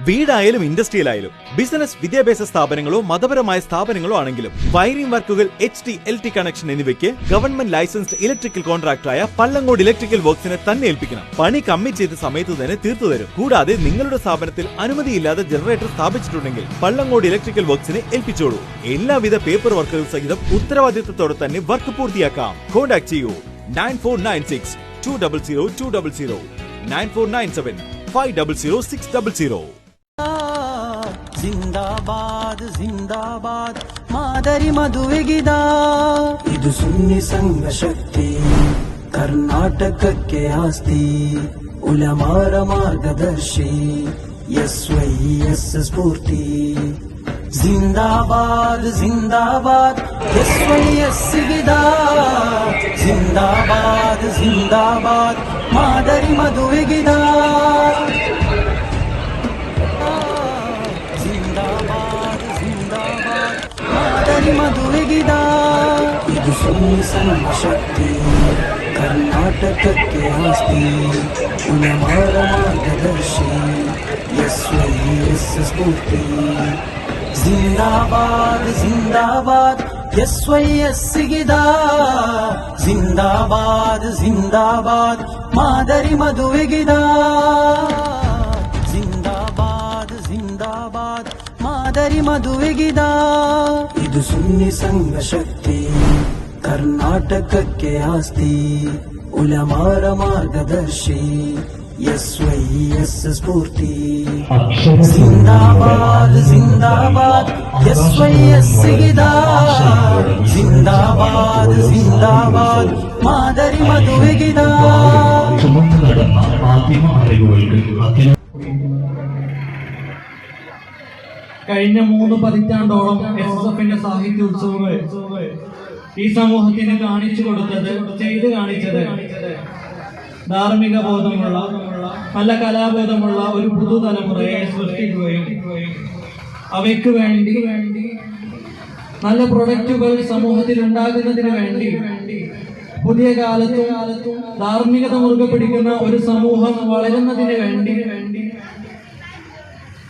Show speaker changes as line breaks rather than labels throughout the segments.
വീടായാലും ഇൻഡസ്ട്രിയിലായാലും business വിദ്യാഭ്യാസ സ്ഥാപനങ്ങളോ മതപരമായ സ്ഥാപനങ്ങളോ ആണെങ്കിലും വയറിംഗ് വർക്കുകൾ HT LT കണക്ഷൻ എന്നിവയ്ക്ക് ഗവൺമെന്റ് ലൈസൻസ്ഡ് ഇലക്ട്രിക്കൽ കോൺട്രാക്ടറായ പള്ളങ്ങോട് ഇലക്ട്രിക്കൽ വർക്സിനെ തന്നെ ഏൽപ്പിക്കണം. പണി കമ്മിറ്റ് ചെയ്ത സമയത്ത് തന്നെ തീർത്തു തരും. കൂടാതെ നിങ്ങളുടെ സ്ഥാപനത്തിൽ അനുമതിയില്ലാതെ ജനറേറ്റർ സ്ഥാപിച്ചിട്ടുണ്ടെങ്കിൽ പള്ളങ്ങോട് ഇലക്ട്രിക്കൽ വർക്സിനെ ഏൽപ്പിച്ചോളൂ. എല്ലാവിധ പേപ്പർ വർക്കുകൾ സഹിതം ഉത്തരവാദിത്തത്തോടെ തന്നെ വർക്ക് പൂർത്തിയാക്കാം. കോൺടാക്ട് ചെയ്യൂ 9496 200 200 9497 500 600.
ಜಿಂದಾಬಾದ್ ಜಿಂದಾಬಾದ್ ಮಾದರಿ ಮದುವೆಗಿದ ಇದು ಸುನ್ನಿ ಸಂಘ ಶಕ್ತಿ ಕರ್ನಾಟಕಕ್ಕೆ ಆಸ್ತಿ ಉಲಮಾರ ಮಾರ್ಗದರ್ಶಿ SYS ಸ್ಫೂರ್ತಿ ಜಿಂದಾಬಾದ್ ಜಿಂದಾಬಾದ್ SYS ಗಿದ ಜಿಂದಾಬಾದ್ ಜಿಂದಾಬಾದ್ ಮಾದರಿ ಮದುವೆಗಿದ ಮದುವೆಗಿದ ಇದು ಸುನ್ನಿ ಸಂಘ ಶಕ್ತಿ ಕರ್ನಾಟಕಕ್ಕೆ ಆಸ್ತಿ ಉಲಮಾರ ಮಾರ್ಗದರ್ಶಿ SYS ಸ್ಫೂರ್ತಿ ಜಿಂದಾಬಾದ್ ಜಿಂದಾಬಾದ್ SYS ಗಿದ ಜಿಂದಾಬಾದ್ ಜಿಂದಾಬಾದ್ ಮಾದರಿ ಮದುವೆಗಿದ ಜಿಂದಾಬಾದ್ ಜಿಂದಾಬಾದ್ ಮಾದರಿ ಮದುವೆಗಿದ ಇದು ಸುನ್ನಿ ಸಂಘ ಶಕ್ತಿ ಕರ್ನಾಟಕಕ್ಕೆ ಆಸ್ತಿ ಉಲಮಾರ ಮಾರ್ಗದರ್ಶಿ SYS ಸ್ಫೂರ್ತಿ ಜಿಂದಾಬಾದ್ ಜಿಂದಾಬಾದ್ SYS ಗಿದ ಜಿಂದಾಬಾದ್ ಜಿಂದಾಬಾದ್ ಮಾದರಿ ಮದುವೆಗಿದ
കഴിഞ്ഞ 3 പതിറ്റാണ്ടോളം SSFന്റെ സാഹിത്യോത്സവങ്ങൾ ഈ സമൂഹത്തിന് കാണിച്ചു കൊടുത്തത് ചെയ്തു കാണിച്ചത് ധാർമ്മിക ബോധമുള്ള നല്ല കലാബോധമുള്ള ഒരു പുതുതലമുറയെ സൃഷ്ടിക്കുകയും അവയ്ക്ക് വേണ്ടി നല്ല പ്രൊഡക്റ്റുകൾ സമൂഹത്തിൽ ഉണ്ടാകുന്നതിന് വേണ്ടി പുതിയ കാലത്തും ധാർമ്മികത മുറുകെ പിടിക്കുന്ന ഒരു സമൂഹം വളരുന്നതിന് വേണ്ടി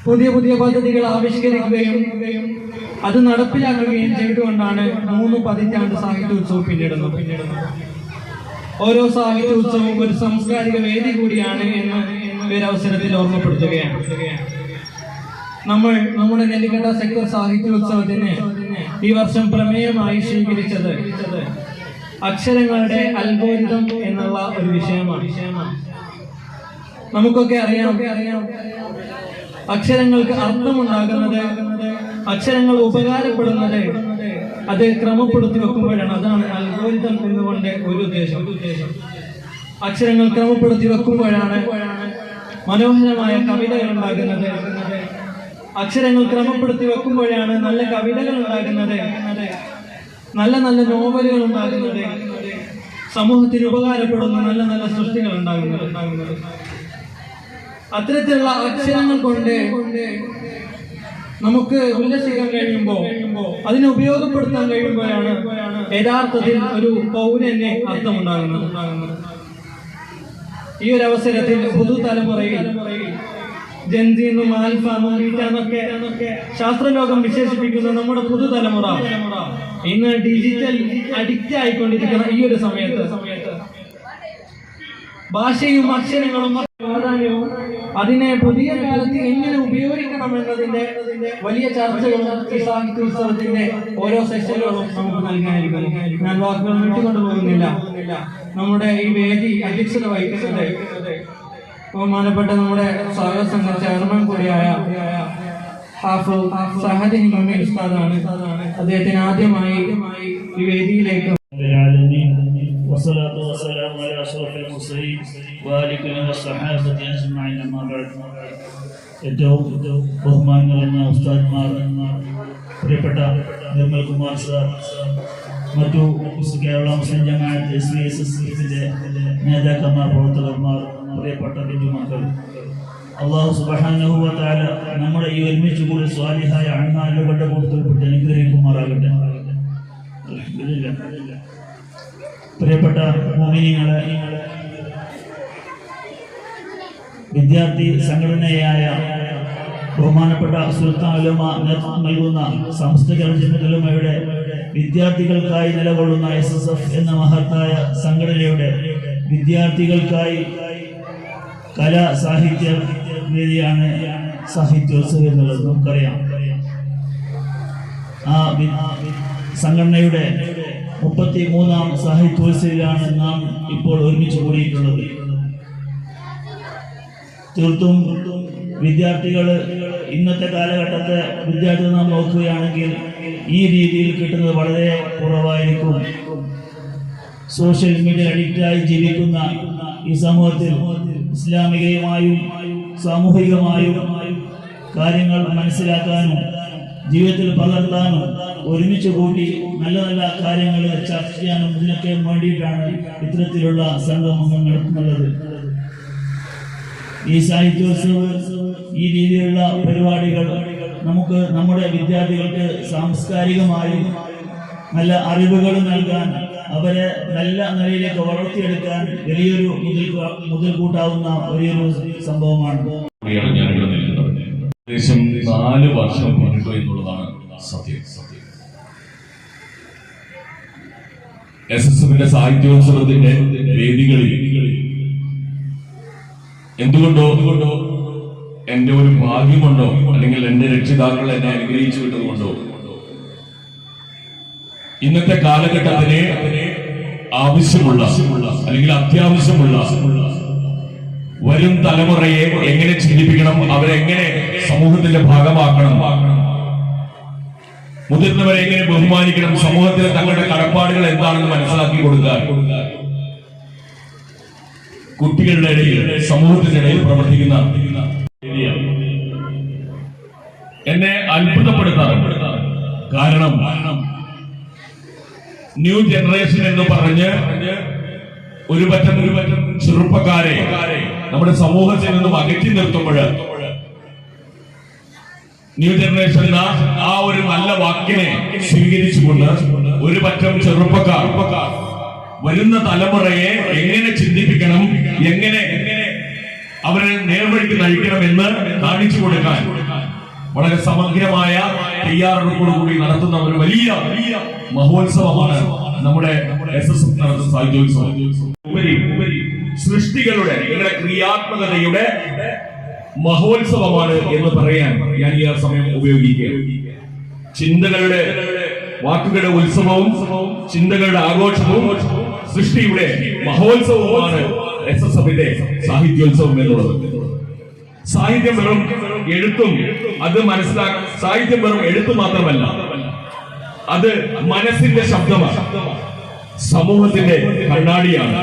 പുതിയ പുതിയ പദ്ധതികൾ ആവിഷ്കരിക്കുകയും അത് നടപ്പിലാക്കുകയും ചെയ്തുകൊണ്ടാണ് 3 പതിറ്റാണ്ട് സാഹിത്യോത്സവം പിന്നിടുന്നത്. ഓരോ സാഹിത്യോത്സവവും ഒരു സാംസ്കാരിക വേദി കൂടിയാണ് എന്ന് ഒരു അവസരത്തിൽ ഓർമ്മപ്പെടുത്തുകയാണ്. നമ്മുടെ നെല്ലിക്കട്ട സെക്ടർ സാഹിത്യോത്സവത്തിന് ഈ വർഷം പ്രമേയമായി സ്വീകരിച്ചത് അക്ഷരങ്ങളുടെ അൽഗോരിതം എന്നുള്ള ഒരു വിഷയമാണ്. നമുക്കൊക്കെ അറിയാം അക്ഷരങ്ങൾക്ക് അർത്ഥമുണ്ടാകുന്നത്, അക്ഷരങ്ങൾ ഉപകാരപ്പെടുന്നത് അത് ക്രമപ്പെടുത്തി വെക്കുമ്പോഴാണ്. അതാണ് അൽഗോരിതം എന്നുകൊണ്ട് ഒരു ഉദ്ദേശം. അക്ഷരങ്ങൾ ക്രമപ്പെടുത്തി വെക്കുമ്പോഴാണ് മനോഹരമായ കവിതകൾ ഉണ്ടാകുന്നത്. അക്ഷരങ്ങൾ ക്രമപ്പെടുത്തി വെക്കുമ്പോഴാണ് നല്ല കവിതകൾ ഉണ്ടാകുന്നത്, നല്ല നല്ല നോവലുകൾ ഉണ്ടാകുന്നത്, സമൂഹത്തിന് ഉപകാരപ്പെടുന്ന നല്ല നല്ല സൃഷ്ടികൾ ഉണ്ടാകുന്നത്. അത്തരത്തിലുള്ള അക്ഷരങ്ങൾ കൊണ്ട് നമുക്ക് ഉല്ലസിക്കാൻ കഴിയുമ്പോൾ, അതിനെ ഉപയോഗപ്പെടുത്താൻ കഴിയുമ്പോഴാണ് യഥാർത്ഥത്തിൽ ഒരു പൗരന് അർത്ഥമുണ്ടാകുന്നത്. ഈ ഒരു അവസരത്തിൽ പുതുതലമുറയിൽ ജെൻസി എന്നും ആൽഫ എന്നും ബീറ്റ എന്നൊക്കെ ശാസ്ത്രലോകം വിശേഷിപ്പിക്കുന്ന നമ്മുടെ പുതുതലമുറ ഇന്ന് ഡിജിറ്റൽ അഡിക്റ്റ് ആയിക്കൊണ്ടിരിക്കുന്ന ഈ ഒരു സമയത്ത് ഭാഷയും അക്ഷരങ്ങളും പ്രാധാന്യവും അതിനെ പുതിയ കാലത്ത് എങ്ങനെ ഉപയോഗിക്കണം എന്നതിന്റെ വലിയ ചർച്ചകളും ഈ സാഹിത്യോത്സവത്തിന്റെ ഓരോ സെഷനുകളും നമുക്ക് നൽകാനായിരിക്കും. ഞാൻ വാക്കുകൾ വിട്ടുകൊണ്ടുപോകുന്നില്ല. നമ്മുടെ ഈ വേദി അധ്യക്ഷത വഹിക്കുന്നത് ബഹുമാനപ്പെട്ട നമ്മുടെ സ്വാഗത സംഘ ചെയർമാൻ കൂടിയായ ഹാഫിൾ സഹദ് ഹിമമി ഉസ്താദാണ്. അദ്ദേഹത്തിന് ആദ്യമായി ഈ വേദിയിലേക്ക്
والصلاة والسلام على أشرف المرسلين وآله والصحابة أجمعين أما بعد. ഏറ്റവും ബഹുമാനം നിറഞ്ഞ ഉസ്താദ്മാർ, പ്രിയപ്പെട്ട നിർമ്മൽ കുമാർ സാർ, മറ്റു കേരള മുസ്ലിം ജമാഅത്ത് SYS നേതാക്കന്മാർ, പ്രവർത്തകന്മാർ, പ്രിയപ്പെട്ട ബിജുമക്കൾ, അല്ലാഹു സുബ്ഹാനഹു വ തആല നമ്മുടെ ഈ ഒരുമിച്ച് കൂടി സ്വാലിഹായ അഅ്മാലുകളുടെ കൂട്ടത്തിൽപ്പെട്ട് അനുഗ്രഹിക്കുമാറാകട്ടെ. അൽഹംദുലില്ലാഹ്. പ്രിയപ്പെട്ട മുഅ്മിനീങ്ങളെ, വിദ്യാർത്ഥി സംഘടനയായ ബഹുമാനപ്പെട്ട സുൽത്താൻ ഉലമ നേതൃത്വം നൽകുന്ന സാംസ്കാരിക ജനതലമയുടെ വിദ്യാർത്ഥികൾക്കായി നിലകൊള്ളുന്ന SSF എന്ന മഹത്തായ സംഘടനയുടെ വിദ്യാർത്ഥികൾക്കായി കലാ സാഹിത്യ വേദിയാണ് സാഹിത്യോത്സവം എന്നുള്ളത് നമുക്കറിയാം. ആ സംഘടനയുടെ 33ാം സാഹിത്യോത്സവത്തിലാണ് നാം ഇപ്പോൾ ഒരുമിച്ച് കൂടിയിട്ടുള്ളത്. തീർത്തും വിദ്യാർത്ഥികൾ ഇന്നത്തെ കാലഘട്ടത്തെ വിദ്യാർത്ഥികൾ നാം നോക്കുകയാണെങ്കിൽ ഈ രീതിയിൽ കിട്ടുന്നത് വളരെ കുറവായിരിക്കും. സോഷ്യൽ മീഡിയ അഡിക്റ്റായി ജീവിക്കുന്ന ഈ സമൂഹത്തിൽ ഇസ്ലാമികമായും സാമൂഹികമായും കാര്യങ്ങൾ മനസ്സിലാക്കാനും ജീവിതത്തിൽ പകർത്താനും ഒരുമിച്ച് കൂടി നല്ല നല്ല കാര്യങ്ങൾ ചർച്ച ചെയ്യാനും ഇതിനൊക്കെ വേണ്ടിയിട്ടാണ് ഇത്തരത്തിലുള്ള സംഗമങ്ങൾ നടത്തുന്നത്. ഈ സാഹിത്യോത്സവം ഈ രീതിയിലുള്ള പരിപാടികൾ നമുക്ക് നമ്മുടെ വിദ്യാർത്ഥികൾക്ക് സാംസ്കാരികമായും നല്ല അറിവുകൾ നൽകാൻ, അവരെ നല്ല നിലയിലേക്ക് വളർത്തിയെടുക്കാൻ വലിയൊരു മുതൽക്കൂട്ടാവുന്ന വലിയൊരു സംഭവമാണ്.
ഞാനിവിടെ നിൽക്കുന്നത് ഏകദേശം 4 വർഷം പിന്നിട്ടു എന്നുള്ളതാണ് സത്യം. SSFന്റെ സാഹിത്യോത്സവത്തിന്റെ വേദികളിൽ എന്തുകൊണ്ടോ എന്റെ ഒരു ഭാഗ്യം കൊണ്ടോ അല്ലെങ്കിൽ എന്റെ രക്ഷിതാക്കൾ എന്നെ അനുഗ്രഹിച്ചു വിട്ടതുകൊണ്ടോ ഇന്നത്തെ കാലഘട്ടത്തിന് ആവശ്യമുള്ള അല്ലെങ്കിൽ അത്യാവശ്യമുള്ള വരും തലമുറയെ എങ്ങനെ ചിന്തിപ്പിക്കണം, അവരെങ്ങനെ സമൂഹത്തിന്റെ ഭാഗമാക്കണം, മുതിർന്നവരെ എങ്ങനെ ബഹുമാനിക്കണം, സമൂഹത്തിലെ തങ്ങളുടെ കടപ്പാടുകൾ എന്താണെന്ന് മനസ്സിലാക്കി കൊടുക്കാൻ കുട്ടികളുടെ ഇടയിൽ സമൂഹത്തിന്റെ ഇടയിൽ പ്രവർത്തിക്കുന്ന എന്നെ അത്ഭുതപ്പെടുത്താറുണ്ട്. കാരണം ന്യൂ ജനറേഷൻ എന്ന് പറഞ്ഞ് ഒരു പറ്റം ചെറുപ്പക്കാരെ നമ്മുടെ സമൂഹത്തിൽ നിന്നും അകറ്റി നിർത്തുമ്പോൾ ന്യൂ ജനറേഷൻ എന്ന ആ ഒരു നല്ല വാക്കിനെ സ്വീകരിച്ചുകൊണ്ട് ഒരു പറ്റം ചെറുപ്പക്കാർ വരുന്ന തലമുറയെ എങ്ങനെ ചിന്തിപ്പിക്കണം, എങ്ങനെ അവരെ നേർവഴിക്ക് നയിക്കണം എന്ന് കാണിച്ചു കൊടുക്കാൻ വളരെ സമഗ്രമായ തയ്യാറെടുപ്പോടുകൂടി നടത്തുന്ന ഒരു വലിയ മഹോത്സവമാണ് നമ്മുടെ SSF നടത്തുന്ന സാഹിത്യോത്സവം. ഉപരി സൃഷ്ടികളുടെ നിങ്ങളുടെ ക്രിയാത്മകതയുടെ മഹോത്സവമാണ് എന്ന് പറയാൻ ഞാൻ ഈ സമയം ഉപയോഗിക്കുകയാണ്. ചിന്തകളുടെ വാക്കുകളുടെ ഉത്സവവും ചിന്തകളുടെ ആഘോഷവും സൃഷ്ടിയുടെ മഹോത്സവവുമാണ് SSFന്റെ സാഹിത്യോത്സവം എന്നുള്ളത്. സാഹിത്യം വെറും എഴുത്തും അത് സാഹിത്യം വെറും എഴുത്തു മാത്രമല്ല, അത് മനസ്സിന്റെ ശബ്ദമാണ്, സമൂഹത്തിന്റെ കണ്ണാടിയാണ്,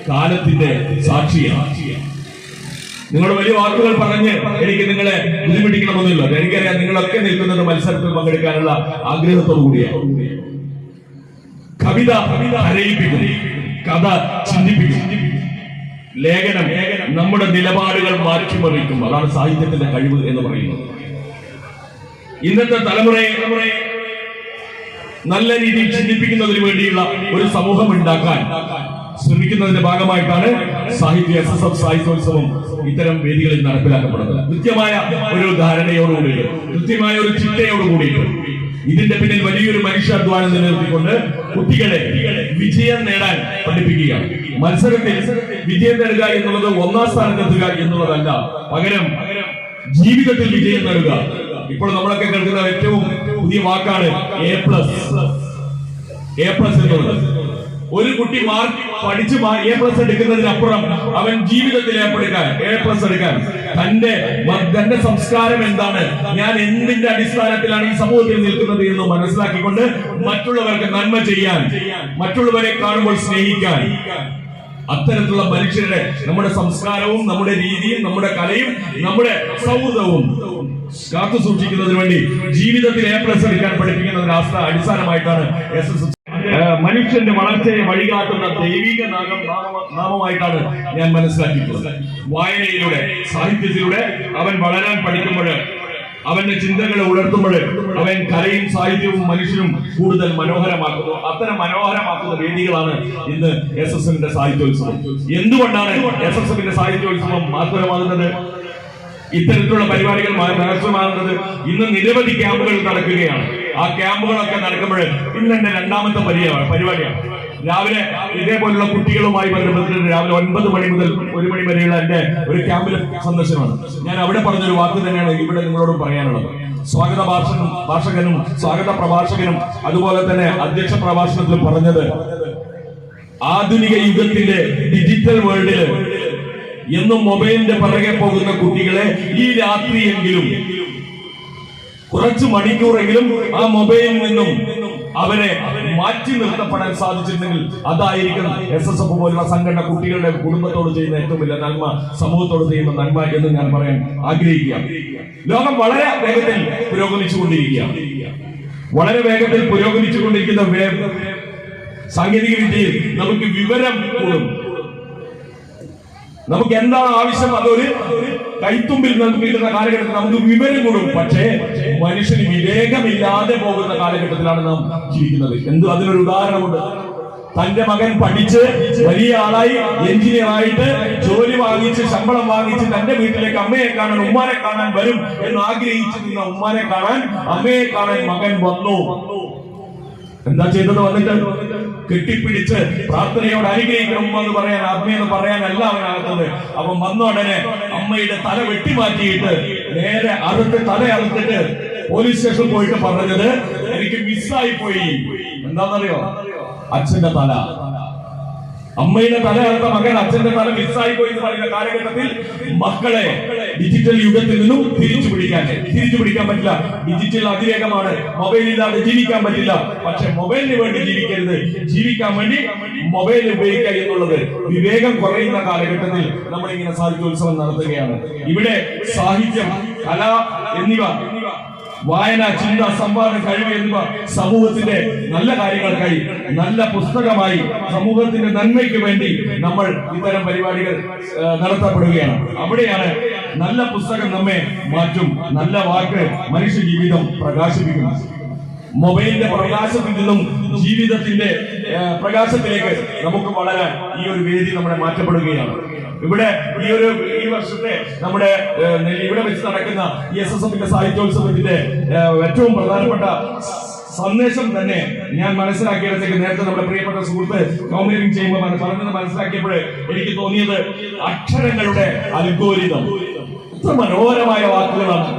കാലത്തിന്റെ സാക്ഷിയാണ്. നിങ്ങളുടെ വലിയ വാക്കുകൾ പറഞ്ഞ് എനിക്ക് നിങ്ങളെ ബുദ്ധിമുട്ടിക്കണമെന്നില്ല. എനിക്കറിയാം നിങ്ങളൊക്കെ നിൽക്കുന്നത് മത്സരത്തിൽ പങ്കെടുക്കാനുള്ള ആഗ്രഹത്തോടു കൂടിയാണ്. കവിത കരയിപ്പിക്കും, കഥ ചിന്തിപ്പിക്കും, ലേഖനം നമ്മുടെ നിലപാടുകൾ മാറ്റിമറിക്കും. അതാണ് സാഹിത്യത്തിന്റെ കഴിവ് എന്ന് പറയുന്നത്. ഇന്നത്തെ തലമുറയെ നല്ല രീതിയിൽ ചിന്തിപ്പിക്കുന്നതിന് വേണ്ടിയുള്ള ഒരു സമൂഹം ഉണ്ടാക്കാൻ ശ്രമിക്കുന്നതിന്റെ ഭാഗമായിട്ടാണ് SSF സാഹിത്യോത്സവം ഇത്തരം വേദികളിൽ നടപ്പിലാക്കപ്പെടുന്നത്. കൃത്യമായ ഒരു ധാരണയോടുകൂടി, കൃത്യമായ ഒരു ചിട്ടയോടുകൂടി ഇതിന്റെ പിന്നിൽ വലിയൊരു മനുഷ്യാധ്വാനം നിലനിർത്തിക്കൊണ്ട് കുട്ടികളെ വിജയം നേടാൻ പഠിപ്പിക്കുകയാണ്. മത്സരത്തിൽ വിജയം നേടുക എന്നുള്ളത് 1ാം സ്ഥാനത്തെത്തുക എന്നുള്ളതല്ല, പകരം ജീവിതത്തിൽ വിജയം നേടുക. ഇപ്പോൾ നമ്മളൊക്കെ കേൾക്കുന്ന ഏറ്റവും പുതിയ വാക്കാണ് A+ എന്നുള്ളത്. ഒരു കുട്ടി മാർക്ക് പഠിച്ച് A+ എടുക്കുന്നതിനപ്പുറം അവൻ ജീവിതത്തിൽ A+ എടുക്കാൻ തന്റെ സംസ്കാരം എന്താണ്, ഞാൻ എന്തിന്റെ അടിസ്ഥാനത്തിലാണ് ഈ സമൂഹത്തിൽ നിൽക്കുന്നത് എന്ന് മനസ്സിലാക്കിക്കൊണ്ട് മറ്റുള്ളവർക്ക് നന്മ ചെയ്യാൻ, മറ്റുള്ളവരെ കാണുമ്പോൾ സ്നേഹിക്കാൻ, അത്തരത്തിലുള്ള മനുഷ്യരുടെ നമ്മുടെ സംസ്കാരവും നമ്മുടെ രീതിയും നമ്മുടെ കലയും നമ്മുടെ സൗഹൃദവും കാത്തു സൂക്ഷിക്കുന്നതിന് വേണ്ടി ജീവിതത്തിൽ A+ എടുക്കാൻ പഠിപ്പിക്കുന്നതിന് അടിസ്ഥാനമായിട്ടാണ് SSF മനുഷ്യന്റെ വളർച്ചയെ വഴികാട്ടുന്ന ദൈവിക നാമമായിട്ടാണ് ഞാൻ മനസ്സിലാക്കിയിട്ടുള്ളത്. വായനയിലൂടെ, സാഹിത്യത്തിലൂടെ അവൻ വളരാൻ പഠിക്കുമ്പോൾ, അവന്റെ ചിന്തകളെ ഉണർത്തുമ്പോൾ അവൻ കലയും സാഹിത്യവും മനുഷ്യനും കൂടുതൽ മനോഹരമാക്കുന്നു. അത്തരം മനോഹരമാക്കുന്ന വേദികളാണ് ഇന്ന് SSFന്റെ സാഹിത്യോത്സവം. എന്തുകൊണ്ടാണ് SSFന്റെ സാഹിത്യോത്സവം മാധുരമാകുന്നത്? ഇത്തരത്തിലുള്ള പരിപാടികൾ രഹസ്യമാകുന്നത് ഇന്ന് നിരവധി ക്യാമ്പുകൾ നടക്കുകയാണ്. ആ ക്യാമ്പുകളൊക്കെ നടക്കുമ്പോൾ ഇന്ന് എന്റെ രണ്ടാമത്തെ പരിപാടിയാണ്. രാവിലെ ഇതേപോലുള്ള കുട്ടികളുമായി ബന്ധപ്പെട്ടിട്ട് രാവിലെ 9 മണി മുതൽ 1 മണി വരെയുള്ള എന്റെ ഒരു ക്യാമ്പിലെ സന്ദർശനമാണ്. ഞാൻ അവിടെ പറഞ്ഞൊരു വാക്ക് തന്നെയാണ് ഇവിടെ നിങ്ങളോട് പറയാനുള്ളത്. സ്വാഗത ഭാഷകനും സ്വാഗത പ്രഭാഷകനും അതുപോലെ തന്നെ അധ്യക്ഷ പ്രഭാഷണത്തിൽ പറഞ്ഞത്, ആധുനിക യുഗത്തിന്റെ ഡിജിറ്റൽ വേൾഡില് എന്നും മൊബൈലിന്റെ പിറകെ പോകുന്ന കുട്ടികളെ ഈ രാത്രിയെങ്കിലും കുറച്ച് മണിക്കൂറെങ്കിലും ആ മൊബൈലിൽ നിന്നും അവരെ മാറ്റി നിർത്തപ്പെടാൻ സാധിച്ചിട്ടുണ്ടെങ്കിൽ അതായിരിക്കും SSF പോലുള്ള സംഘടന കുട്ടികളുടെ കുടുംബത്തോട് ചെയ്യുന്ന ഏറ്റവും വലിയ നന്മ, സമൂഹത്തോട് ചെയ്യുന്ന നന്മ എന്ന് ഞാൻ പറയാൻ ആഗ്രഹിക്കുക. ലോകം വളരെ വേഗത്തിൽ പുരോഗമിച്ചുകൊണ്ടിരിക്കുന്ന സാങ്കേതിക വിദ്യയിൽ നമുക്ക് വിവരം കൂടും. നമുക്ക് എന്താണ് ആവശ്യം അതൊരു കൈത്തുമ്പിൽ നമുക്ക് കിട്ടുന്ന കാലഘട്ടത്തിൽ നമുക്ക് വിവരം കൂടും. പക്ഷേ മനുഷ്യന് വിവേകമില്ലാതെ പോകുന്ന കാലഘട്ടത്തിലാണ് നാം ജീവിക്കുന്നത്. അതിനൊരു ഉദാഹരണമുണ്ട്. തന്റെ മകൻ പഠിച്ച് വലിയ ആളായി എഞ്ചിനീയർ ആയിട്ട് ജോലി വാങ്ങിച്ച് ശമ്പളം വാങ്ങിച്ച് തന്റെ വീട്ടിലേക്ക് അമ്മയെ കാണാൻ ഉമ്മാനെ കാണാൻ വരും എന്ന് ആഗ്രഹിച്ചു നിന്ന ഉമ്മാനെ കാണാൻ അമ്മയെ കാണാൻ മകൻ വന്നു. എന്താ ചെയ്തത്? വന്നിട്ട് കെട്ടിപ്പിടിച്ച് പ്രാർത്ഥനയോട് അനുഗ്രഹിക്കണം എന്ന് പറയാൻ, അമ്മയെന്ന് പറയാനല്ല അവനകത്തത്. അവൻ വന്ന ഉടനെ അമ്മയുടെ തല വെട്ടിമാറ്റിയിട്ട് നേരെ തല അറുത്തിട്ട് പോലീസ് സ്റ്റേഷനിൽ പോയിട്ട് പറഞ്ഞത്, എനിക്ക് മിസ്സായി പോയി. എന്താണെന്നറിയോ? അച്ഛന്റെ തല. അമ്മയുടെ തല അറുത്ത മകൻ അച്ഛന്റെ തല മിസ്സായി പോയി എന്ന് പറയുന്ന കാലഘട്ടത്തിൽ മക്കളെ ഡിജിറ്റൽ യുഗത്തിൽ നിന്നും തിരിച്ചു പിടിക്കാൻ പറ്റില്ല. ഡിജിറ്റൽ അതിവേഗമാണ്. മൊബൈൽ ഇല്ലാതെ ജീവിക്കാൻ പറ്റില്ല. പക്ഷെ മൊബൈലിന് വേണ്ടി ജീവിക്കരുത്. ജീവിക്കാൻ വേണ്ടി മൊബൈൽ ഉപയോഗിക്കുക എന്നുള്ളത് വിവേകം കുറയുന്ന കാലഘട്ടത്തിൽ നമ്മൾ ഇങ്ങനെ സാഹിത്യോത്സവം നടത്തുകയാണ്. ഇവിടെ സാഹിത്യം, കല എന്നിവ, വായന, ചിന്ത, സംവാദം, കഴിവ് എന്നിവ സമൂഹത്തിന്റെ നല്ല കാര്യങ്ങൾക്കായി, നല്ല പുസ്തകമായി സമൂഹത്തിന്റെ നന്മയ്ക്ക് വേണ്ടി നമ്മൾ ഇത്തരം പരിപാടികൾ നടത്തപ്പെടുകയാണ്. അവിടെയാണ് നല്ല പുസ്തകം നമ്മെ മാറ്റും, നല്ല വാക്ക് മനുഷ്യ ജീവിതം പ്രകാശിപ്പിക്കും. മൊബൈലിന്റെ പ്രകാശത്തിൽ നിന്നും ജീവിതത്തിന്റെ പ്രകാശത്തിലേക്ക് നമുക്ക് വളരാൻ ഈ ഒരു വേദി നമ്മളെ മാറ്റപ്പെടുകയാണ്. ഇവിടെ ഈ വർഷത്തെ നമ്മുടെ ഇവിടെ വെച്ച് നടക്കുന്ന ഈ SSFന്റെ സാഹിത്യോത്സവത്തിന്റെ ഏറ്റവും പ്രധാനപ്പെട്ട സന്ദേശം തന്നെ ഞാൻ മനസ്സിലാക്കിയതൊക്കെ നേരത്തെ നമ്മുടെ പ്രിയപ്പെട്ട സുഹൃത്ത് കൗൺസിലിംഗ് ചെയ്യുമ്പോൾ പറഞ്ഞത് മനസ്സിലാക്കിയപ്പോൾ എനിക്ക് തോന്നിയത്, അക്ഷരങ്ങളുടെ അൽഗോരിതം. എത്ര മനോഹരമായ വാക്കുകളാണ്.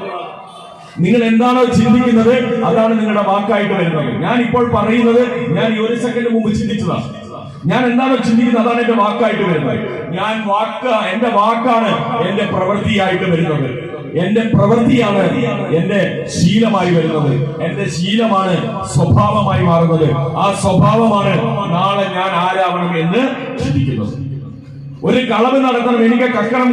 നിങ്ങൾ എന്താണോ ചിന്തിക്കുന്നത് അതാണ് നിങ്ങളുടെ വാക്കായിട്ട് വരുന്നത്. ഞാൻ ഇപ്പോൾ പറയുന്നത് ഞാൻ ഈ 1 സെക്കൻഡ് മുമ്പ് ചിന്തിച്ചതാണ്. ഞാൻ എന്താണോ ചിന്തിക്കുന്നത് അതാണ് എന്റെ വാക്കായിട്ട് വരുന്നത്. എന്റെ വാക്കാണ് എന്റെ പ്രവൃത്തിയായിട്ട് വരുന്നത്. എന്റെ പ്രവൃത്തിയാണ് എന്റെ ശീലമായി വരുന്നത്. എന്റെ ശീലമാണ് സ്വഭാവമായി മാറുന്നത്. ആ സ്വഭാവമാണ് നാളെ ഞാൻ ആരാവണം എന്ന് ചിന്തിക്കുന്നത്. ഒരു കളവ് നടത്തണം, എനിക്ക് കക്കണം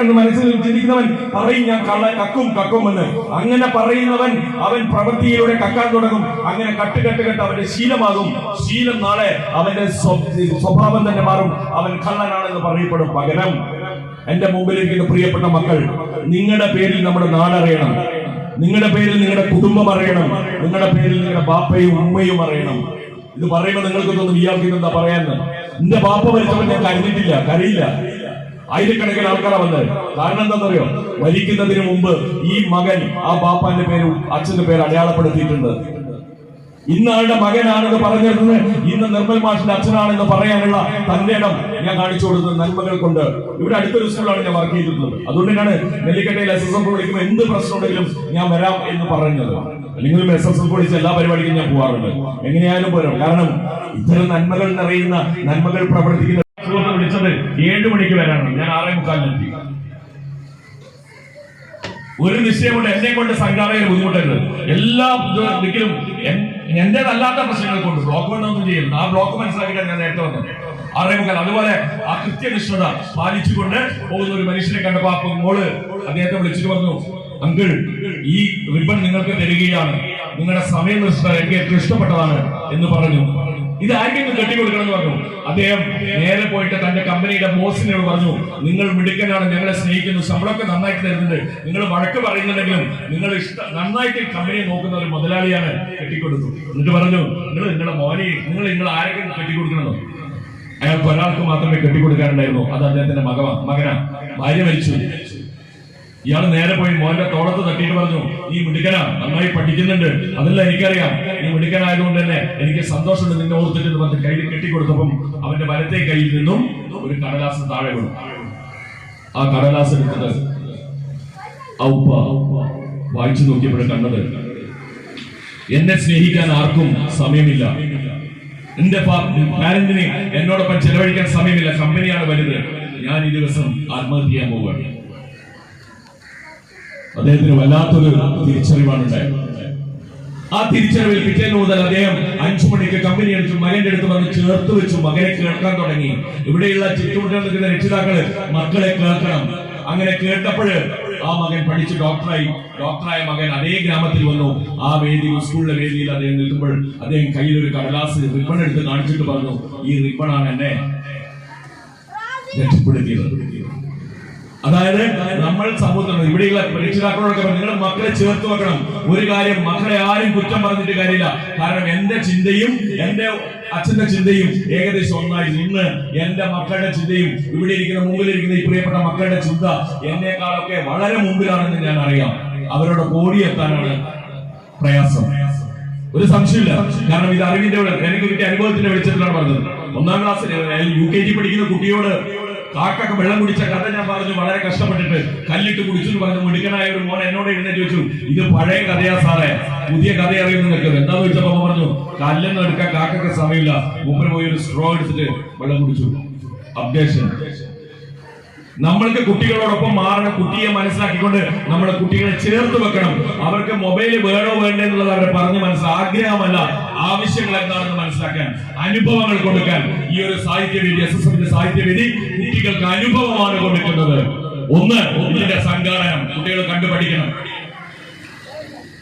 എന്ന് മനസ്സിൽ ചിന്തിക്കുന്നവൻ പറയും ഞാൻ കക്കും എന്ന്. അങ്ങനെ പറയുന്നവൻ അവൻ പ്രവൃത്തിയിലൂടെ കക്കാൻ തുടങ്ങും. അങ്ങനെ കട്ട് അവന്റെ ശീലമാകും. ശീലം നാളെ അവന്റെ സ്വഭാവം തന്നെ മാറും. അവൻ കള്ളനാണെന്ന് പറയപ്പെടും. പകരം എന്റെ മുമ്പിലിരിക്കുന്ന പ്രിയപ്പെട്ട മക്കൾ, നിങ്ങളുടെ പേരിൽ നമ്മുടെ നാടറിയണം. നിങ്ങളുടെ പേരിൽ നിങ്ങളുടെ കുടുംബം അറിയണം. നിങ്ങളുടെ പേരിൽ നിങ്ങളുടെ ബാപ്പയും ഉമ്മയും അറിയണം. ഇത് പറയുമ്പോൾ നിങ്ങൾക്ക് തോന്നും ഇയാൾക്ക് എന്താ പറയാന്ന്. എന്റെ ബാപ്പ മരിച്ചപ്പോൾ ഞാൻ കരയില്ല. ആയിരക്കണക്കിന് ആൾക്കാരാ വന്നത്. കാരണം എന്താണെന്നറിയോ? മരിക്കുന്നതിന് മുമ്പ് ഈ മകൻ ആ ബാപ്പാന്റെ പേരും അച്ഛന്റെ പേര് അടയാളപ്പെടുത്തിയിട്ടുണ്ട്. ഇന്നാളുടെ മകനാണെന്ന് പറഞ്ഞിരുന്നത് ഇന്ന് നിർമ്മൽ മാഷിന്റെ അച്ഛനാണെന്ന് പറയാനുള്ള തന്റെ ഇടം ഞാൻ കാണിച്ചു കൊടുത്തത് നന്മകൾ കൊണ്ട്. ഇവിടെ അടുത്തൊരു സ്കൂളാണ് ഞാൻ വർക്ക് ചെയ്തിട്ടുള്ളത്. അതുകൊണ്ടാണ് നെല്ലിക്കട്ടയിൽ SSF വിളിക്കുമ്പോൾ എന്ത് പ്രശ്നം ഉണ്ടെങ്കിലും ഞാൻ വരാം എന്ന് പറഞ്ഞത്. അല്ലെങ്കിലും SSF വിളിച്ച് എല്ലാ പരിപാടിക്കും ഞാൻ പോകാറുണ്ട്. എങ്ങനെയായാലും പോരാ. കാരണം ഇത്തരം നന്മകൾ നിറയുന്ന, നന്മകൾ പ്രവർത്തിക്കുന്ന വിളിച്ചത് 7 മണിക്ക് വരാനാണ്. ഞാൻ 6:45 ഒരു നിശ്ചയമുണ്ട്. എന്നെ കൊണ്ട് സംഘാടകർ ബുദ്ധിമുട്ടരുത്. എല്ലാ ദിക്കിലും എന്റേതല്ലാത്ത പ്രശ്നങ്ങൾ കൊണ്ട് ബ്ലോക്ക് വേണമെന്നും ചെയ്യുന്നു. ആ ബ്ലോക്ക് മനസ്സിലാക്കിയിട്ടാണ് ഞാൻ നേരത്തെ വന്നത്. 6:45. അതുപോലെ ആ കൃത്യനിഷ്ഠത പാലിച്ചുകൊണ്ട് പോകുന്ന ഒരു മനുഷ്യനെ കണ്ടപ്പോ ആ മോള് അദ്ദേഹത്തെ വിളിച്ചിട്ട് പറഞ്ഞു, അങ്കിൾ ഈ റിബൺ നിങ്ങൾക്ക് തരികയാണ്, നിങ്ങളുടെ സമയനിഷ്ഠ എനിക്ക് ഏറ്റവും ഇഷ്ടപ്പെട്ടതാണ് എന്ന് പറഞ്ഞു. ഇത് ആർക്കെങ്കിലും കെട്ടിക്കൊടുക്കണം എന്ന് പറഞ്ഞു. അദ്ദേഹം നേരെ പോയിട്ട് തന്റെ കമ്പനിയുടെ ബോസിനോട് പറഞ്ഞു, നിങ്ങൾ മിടുക്കനാണ്, ഞങ്ങളെ സ്നേഹിക്കുന്നു, ശമ്പളമൊക്കെ നന്നായിട്ട് തരുന്നുണ്ട്, നിങ്ങൾ വഴക്ക് പറയുന്നുണ്ടെങ്കിലും നിങ്ങൾ നന്നായിട്ട് കമ്പനിയെ നോക്കുന്ന ഒരു മുതലാളിയാണ്, കെട്ടിക്കൊടുത്തു. എന്നിട്ട് പറഞ്ഞു, നിങ്ങൾ ആരെങ്കിലും കെട്ടിക്കൊടുക്കണമെന്നോ? അയാൾക്ക് ഒരാൾക്ക് മാത്രമേ കെട്ടിക്കൊടുക്കാനുണ്ടായിരുന്നു. അത് അദ്ദേഹത്തിന്റെ മകനാ. ഭാര്യ മരിച്ചു. ഇയാൾ നേരെ പോയി മോന്റെ തോളത്ത് തട്ടിയിട്ട് പറഞ്ഞു, നീ മിടുക്കനാ, നന്നായി പഠിക്കുന്നുണ്ട്, അതെല്ലാം എനിക്കറിയാം, നീ മിടുക്കനായതുകൊണ്ട് തന്നെ എനിക്ക് സന്തോഷമുണ്ട് നിന്നെ ഓർത്തിട്ട് എന്ന് പറഞ്ഞ് കയ്യിൽ കെട്ടിക്കൊടുത്തപ്പം അവന്റെ വലത്തെ കയ്യിൽ നിന്നും ഒരു കടലാസ് താഴെ വീണു. ആ കടലാസ് എടുത്തത് ഔപ്പ വായിച്ചു നോക്കിയപ്പോഴും കണ്ടത്, എന്നെ സ്നേഹിക്കാൻ ആർക്കും സമയമില്ല, എന്റെ പാരന്റിന് എന്നോടൊപ്പം ചെലവഴിക്കാൻ സമയമില്ല, കമ്പനിയാണ് വലുത്, ഞാൻ ഈ ദിവസം ആത്മഹത്യ ചെയ്യാൻ പോവുകയാണ്. അദ്ദേഹത്തിന് വല്ലാത്തൊരു തിരിച്ചറിവാണ് ഉണ്ടായത്. ആ തിരിച്ചറിവിൽ പിറ്റേന്ന് മുതൽ അദ്ദേഹം 5 മണിക്ക് കമ്പനി അടിച്ചു മകന്റെ അടുത്ത് വന്ന് ചേർത്ത് വെച്ചു. മകനെ കേൾക്കാൻ തുടങ്ങി. ഇവിടെയുള്ള ചുറ്റുമുട്ടൽ നിൽക്കുന്ന രക്ഷിതാക്കള് മക്കളെ കേൾക്കണം. അങ്ങനെ കേട്ടപ്പോഴ് ആ മകൻ പഠിച്ച് ഡോക്ടറായ മകൻ അതേ ഗ്രാമത്തിൽ വന്നു. ആ വേദി, സ്കൂളിലെ വേദിയിൽ അദ്ദേഹം നിൽക്കുമ്പോൾ അദ്ദേഹം കയ്യിൽ ഒരു കടലാസ് റിബൺ എടുത്ത് കാണിച്ചിട്ട് പറഞ്ഞു, ഈ റിബണാണ് എന്നെ രക്ഷപ്പെടുത്തിയത്. അതായത് നമ്മൾ സമൂഹത്തിൽ ഇവിടെയുള്ള രക്ഷിതാക്കളോടൊക്കെ നിങ്ങൾ മക്കളെ ചേർത്ത് വെക്കണം. ഒരു കാര്യം, മക്കളെ ആരും കുറ്റം പറഞ്ഞിട്ട് കാര്യമില്ല. കാരണം എന്റെ ചിന്തയും എന്റെ അച്ഛന്റെ ചിന്തയും ഏകദേശം ഒന്നായിരുന്നു. ഇന്ന് എന്റെ മക്കളുടെ ചിന്തയും ഇവിടെ ഇരിക്കുന്ന മുമ്പിലിരിക്കുന്ന ഈ പ്രിയപ്പെട്ട മക്കളുടെ ചിന്ത എന്നേക്കാളൊക്കെ വളരെ മുമ്പിലാണെന്ന് ഞാൻ അറിയാം. അവരോട് ഓടിയെത്താനാണ് പ്രയാസം, ഒരു സംശയമില്ല. കാരണം ഇത് അറിവിന്റെ എനിക്ക് കിട്ടിയ അനുഭവത്തിന്റെ വെളിച്ചത്തിലാണ് പറഞ്ഞത്. 1ാം ക്ലാസ്സിൽ UKG പഠിക്കുന്ന കുട്ടിയോട് കാക്കൊക്കെ വെള്ളം കുടിച്ച കഥ ഞാൻ പറഞ്ഞു. വളരെ കഷ്ടപ്പെട്ടിട്ട് കല്ലിട്ട് കുടിച്ചു എന്ന് പറഞ്ഞു. മിടുക്കനായ ഒരു മോൻ എന്നോട് എഴുന്നേറ്റ് ചോദിച്ചു, ഇത് പഴയ കഥയാ സാറേ, പുതിയ കഥ അറിയുന്നു നിൽക്കുന്നത്. എന്താന്ന് ചോദിച്ചപ്പോ പറഞ്ഞു, കല്ലൊന്നും എടുക്കാൻ കാക്കൊക്കെ സമയമില്ല, മുമ്പിൽ പോയി ഒരു സ്ട്രോ എടുത്തിട്ട് വെള്ളം കുടിച്ചു. അപ്ഡേഷൻ. നമ്മൾക്ക് കുട്ടികളോടൊപ്പം മാറണം. കുട്ടിയെ മനസ്സിലാക്കിക്കൊണ്ട് നമ്മുടെ കുട്ടികളെ ചേർത്ത് വെക്കണം. അവർക്ക് മൊബൈൽ വേണോ വേണ്ടേ എന്നുള്ളത് അവരെ പറഞ്ഞ് ആഗ്രഹമല്ല, ആവശ്യങ്ങൾ എന്താണെന്ന് മനസ്സിലാക്കാൻ, അനുഭവങ്ങൾ കൊടുക്കാൻ ഈ ഒരു സാഹിത്യവേദി, SSFന്റെ സാഹിത്യവേദി കുട്ടികൾക്ക് അനുഭവമാണ് കൊടുക്കുന്നത്. ഇതിന്റെ സംഘാടനം കുട്ടികൾ കണ്ടുപഠിക്കണം.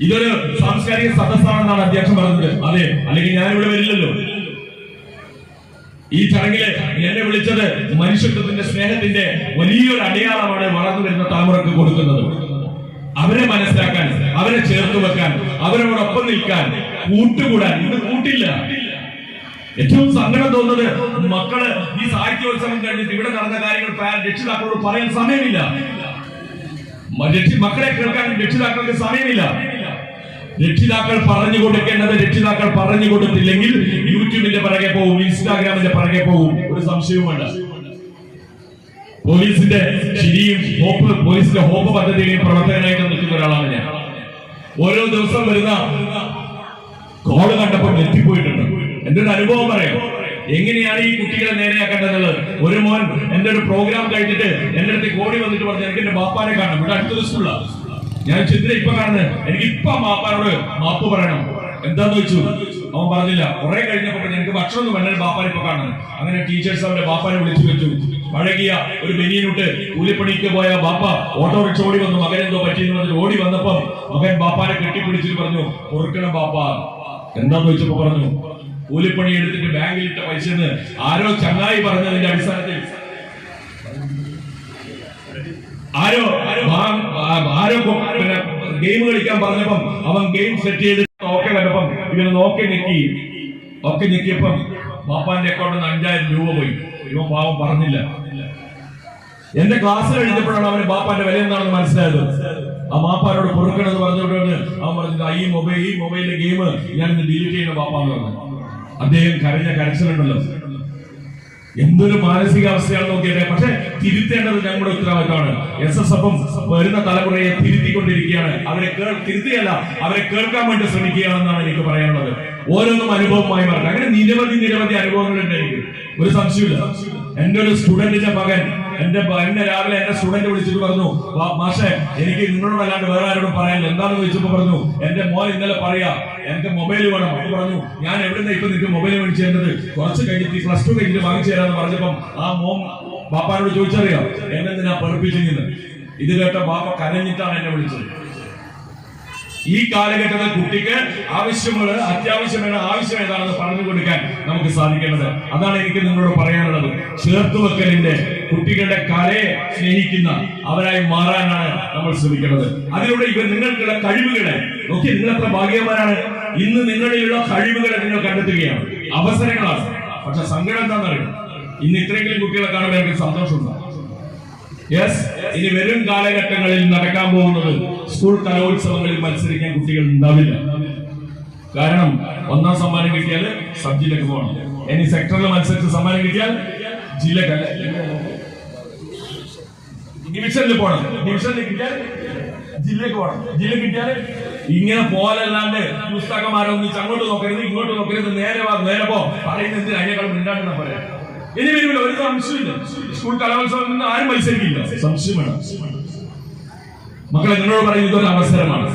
ഇതൊരു സാംസ്കാരിക സദസ്സാണെന്നാണ് അധ്യക്ഷൻ പറഞ്ഞത്. അതെ, അല്ലെങ്കിൽ ഞാനിവിടെ വരില്ലല്ലോ. ഈ ചടങ്ങില് എന്നെ വിളിച്ചത് മനുഷ്യത്വത്തിന്റെ സ്നേഹത്തിന്റെ വലിയൊരു അടയാളമാണ് വളർന്നു വരുന്ന തലമുറക്ക് കൊടുക്കുന്നത്. അവരെ മനസ്സിലാക്കാൻ, അവരെ ചേർത്ത് വെക്കാൻ, അവരോടൊപ്പം നിൽക്കാൻ, കൂട്ടുകൂടാൻ. ഇന്ന് കൂട്ടില്ല. ഏറ്റവും സങ്കടം തോന്നുന്നത് മക്കള് ഈ സാഹിത്യോത്സവം കഴിഞ്ഞിട്ട് ഇവിടെ നടന്ന കാര്യങ്ങൾ രക്ഷിതാക്കളോട് പറയാൻ സമയമില്ല. മക്കളെ കേൾക്കാൻ രക്ഷിതാക്കൾക്ക് സമയമില്ല. രക്ഷിതാക്കൾ പറഞ്ഞു കൊടുക്കേണ്ടത് രക്ഷിതാക്കൾ പറഞ്ഞു കൊടുത്തില്ലെങ്കിൽ യൂട്യൂബിന്റെ പിറകെ പോകും, ഇൻസ്റ്റാഗ്രാമിന്റെ പിറകെ പോകും. ഒരു സംശയവും വേണ്ട. പോലീസിന്റെ ശരിയും പോലീസിന്റെ ഹോപ്പ് പദ്ധതിയിലെയും പ്രവർത്തകനായിട്ട് നിൽക്കുന്ന ഒരാളാണ് ഞാൻ. ഓരോ ദിവസം വരുന്ന കോള് കണ്ടപ്പോൾ ഞെട്ടിപ്പോയിട്ടുണ്ട്. എന്റെ ഒരു അനുഭവം പറയാം, എങ്ങനെയാണ് ഈ കുട്ടികളെ നേരെയാക്കേണ്ടതെന്നുള്ളത്. ഒരു മോൻ എന്റെ ഒരു പ്രോഗ്രാം കഴിഞ്ഞിട്ട് എന്റെ അടുത്ത് ഓടി വന്നിട്ട് പറഞ്ഞു, എനിക്ക് എന്റെ ബാപ്പാനെ കാണണം, ഇവിടെ അടുത്തൊരു സ്കൂളാണ്. ഞാൻ ചിന്ത ഇപ്പൊ കാണുന്നത്, എനിക്ക് ഇപ്പൊ ബാപ്പാനോട് മാപ്പ് പറയണം. എന്താന്ന് ചോദിച്ചു, അവൻ പറഞ്ഞില്ല. കുറെ കഴിഞ്ഞപ്പോ എനിക്ക് ഭക്ഷണം ഒന്നും വേണ്ട, ബാപ്പാനെ ഇപ്പൊ കാണുന്നത്. അങ്ങനെ ടീച്ചേഴ്സ് അവന്റെ ബാപ്പാനെ വിളിച്ചു വെച്ചു. പഴകിയ ഒരു ബനിയനിട്ട് കൂലിപ്പണിക്ക് പോയ ബാപ്പ ഓട്ടോറിക്ഷ ഓടി വന്നു. മകൻ എന്തോ പറ്റിയെന്ന് പറഞ്ഞിട്ട് ഓടി വന്നപ്പം മകൻ ബാപ്പാനെ കെട്ടിപ്പിടിച്ചിട്ട് പറഞ്ഞു, പൊറുക്കണം ബാപ്പ. എന്താന്ന് ചോദിച്ചപ്പോ പറഞ്ഞു, കൂലിപ്പണി എടുത്തിട്ട് ബാങ്കിൽ ഇട്ട പൈസ ആരോ ചങ്ങായി പറഞ്ഞതിന്റെ അടിസ്ഥാനത്തിൽ ആരോ പിന്നെ ഗെയിം കളിക്കാൻ പറഞ്ഞപ്പം അവൻ ഗെയിം സെറ്റ് ചെയ്ത് ഓക്കെ കണ്ടപ്പം ഇവന് ഒക്കെ ഞെക്കിയപ്പം ബാപ്പാന്റെ അക്കൗണ്ടിൽ നിന്ന് 5000 രൂപ പോയി. ഇവൻ പാവം പറഞ്ഞില്ല. എന്റെ ക്ലാസ്സിൽ എഴുതിയപ്പോഴാണ് അവന് ബാപ്പാന്റെ വില എന്താണെന്ന് മനസ്സിലായത്. ആ ബാപ്പാനോട് പൊറുക്കണമെന്ന് പറഞ്ഞുകൊണ്ട് അവൻ പറഞ്ഞില്ല, ഈ മൊബൈലിലെ ഗെയിം ഞാൻ ഇന്ന് ഡിലീറ്റ് ചെയ്യണം ബാപ്പാന്ന് പറഞ്ഞു. അദ്ദേഹം കരഞ്ഞ കരച്ചിലുണ്ടല്ലോ, എന്തൊരു മാനസികാവസ്ഥയാണ് നോക്കിയത്. പക്ഷെ തിരുത്തേണ്ടത് ഞങ്ങളുടെ ഉത്തരവാദിത്തമാണ്. SSFും വരുന്ന തലമുറയെ തിരുത്തിക്കൊണ്ടിരിക്കുകയാണ്. അവരെ തിരുത്തിയല്ല, അവരെ കേൾക്കാൻ വേണ്ടി ശ്രമിക്കുകയാണെന്നാണ് എനിക്ക് പറയാനുള്ളത്. ഓരോന്നും അനുഭവമായി മാറട്ടെ. അങ്ങനെ നിരവധി അനുഭവങ്ങളുണ്ട് എനിക്ക്, ഒരു സംശയമില്ല. എന്റെ ഒരു സ്റ്റുഡന്റിന്റെ മകൻ എന്നെ രാവിലെ എന്റെ സ്റ്റുഡന്റ് വിളിച്ചിട്ട് പറഞ്ഞു, മാഷെ എനിക്ക് നിങ്ങളോടല്ലാണ്ട് വേറെ ആരോടും പറയാനില്ല. എന്താണെന്ന് ചോദിച്ചപ്പോ പറഞ്ഞു, എന്റെ മോൻ ഇന്നലെ പറയാ എനിക്ക് മൊബൈൽ വേണം. അപ്പൊ പറഞ്ഞു, ഞാൻ എവിടുന്ന ഇപ്പൊ നിനക്ക് മൊബൈൽ മേടിച്ചു തരുന്നത്, കുറച്ച് കഴിഞ്ഞിട്ട് +2 കഴിഞ്ഞിട്ട് വാങ്ങിച്ചു തരാന്ന് പറഞ്ഞപ്പം ആ മോൻ ബാപ്പാനോട് ചോദിച്ചറിയാം, എന്നെന്തിനാ പഠിപ്പിച്ചിരുന്നത്. ഇത് കേട്ട ബാപ്പ കരഞ്ഞിട്ടാണ് എന്നെ വിളിച്ചത്. ഈ കാലഘട്ടത്തിൽ കുട്ടിക്ക് അത്യാവശ്യമാണ് ആവശ്യം ഏതാണെന്ന് പറഞ്ഞു കൊടുക്കാൻ നമുക്ക് സാധിക്കേണ്ടത്. അതാണ് എനിക്ക് നിങ്ങളോട് പറയാനുള്ളത്. ചേർത്തുവെക്കലിന്റെ കുട്ടികളുടെ കലയെ സ്നേഹിക്കുന്ന അവരായി മാറാനാണ് നമ്മൾ ശ്രമിക്കേണ്ടത്. അതിലൂടെ നിങ്ങൾക്കുള്ള കഴിവുകളെ നോക്കി, നിങ്ങൾ എത്ര ഭാഗ്യവാനാണ്. ഇന്ന് നിങ്ങളിലുള്ള കഴിവുകളെ നിങ്ങൾ കണ്ടെത്തുകയാണ്, അവസരങ്ങളാണ്. പക്ഷെ സങ്കടം എന്താണെന്നറിയാം, ഇന്ന് ഇത്രയെങ്കിലും കുട്ടികളെ കാണുമ്പോൾ എനിക്ക് സന്തോഷമുണ്ട്. യെസ്, ഇനി വരും കാലഘട്ടങ്ങളിൽ നടക്കാൻ പോകുന്നത് സ്കൂൾ കലോത്സവങ്ങളിൽ മത്സരിക്കാൻ കുട്ടികൾ ഉണ്ടാവില്ല. കാരണം 1ാം സമ്മാനം കിട്ടിയാൽ സബ് ജില്ലക്ക് പോകണം. ഇനി സെക്ടറിൽ മത്സരിച്ച് സമ്മാനം കിട്ടിയാൽ ജില്ലക്കല്ല, ഡിവിഷനിൽ പോകണം. ഡിവിഷനിൽ കിട്ടിയാൽ ജില്ലക്ക് പോകണം. ജില്ല കിട്ടിയാൽ ഇങ്ങനെ പോലല്ലാണ്ട് പുസ്തകന്മാരൊന്നിച്ച് അങ്ങോട്ട് നോക്കരുത് ഇങ്ങോട്ട് നോക്കരുത്, നേരെ പോ പറയുന്നത് അതിനേക്കാൾ മിണ്ടാണ്ടെന്നാ പറയാം. ഇനി വരുമില്ല, ഒരു സംശയമില്ല. സ്കൂൾ കലോത്സവം നിന്ന് ആരും മത്സരിക്കില്ല, സംശയം വേണം. മക്കളെ, നിങ്ങളോട് പറയുന്നത് ഒരു അവസരമാണ്.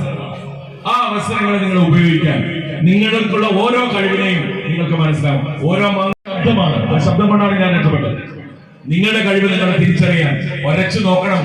ആ അവസരങ്ങളെ നിങ്ങൾ ഉപയോഗിക്കാൻ നിങ്ങൾക്കുള്ള ഓരോ കഴിവിനെയും നിങ്ങൾക്ക് മനസ്സിലാവും. ഓരോ ശബ്ദമാണ്, ആ ശബ്ദം കൊണ്ടാണ് ഞാൻ രക്ഷപ്പെട്ടത്. നിങ്ങളുടെ കഴിവ് നിങ്ങളെ തിരിച്ചറിയാൻ ഉരച്ചു നോക്കണം.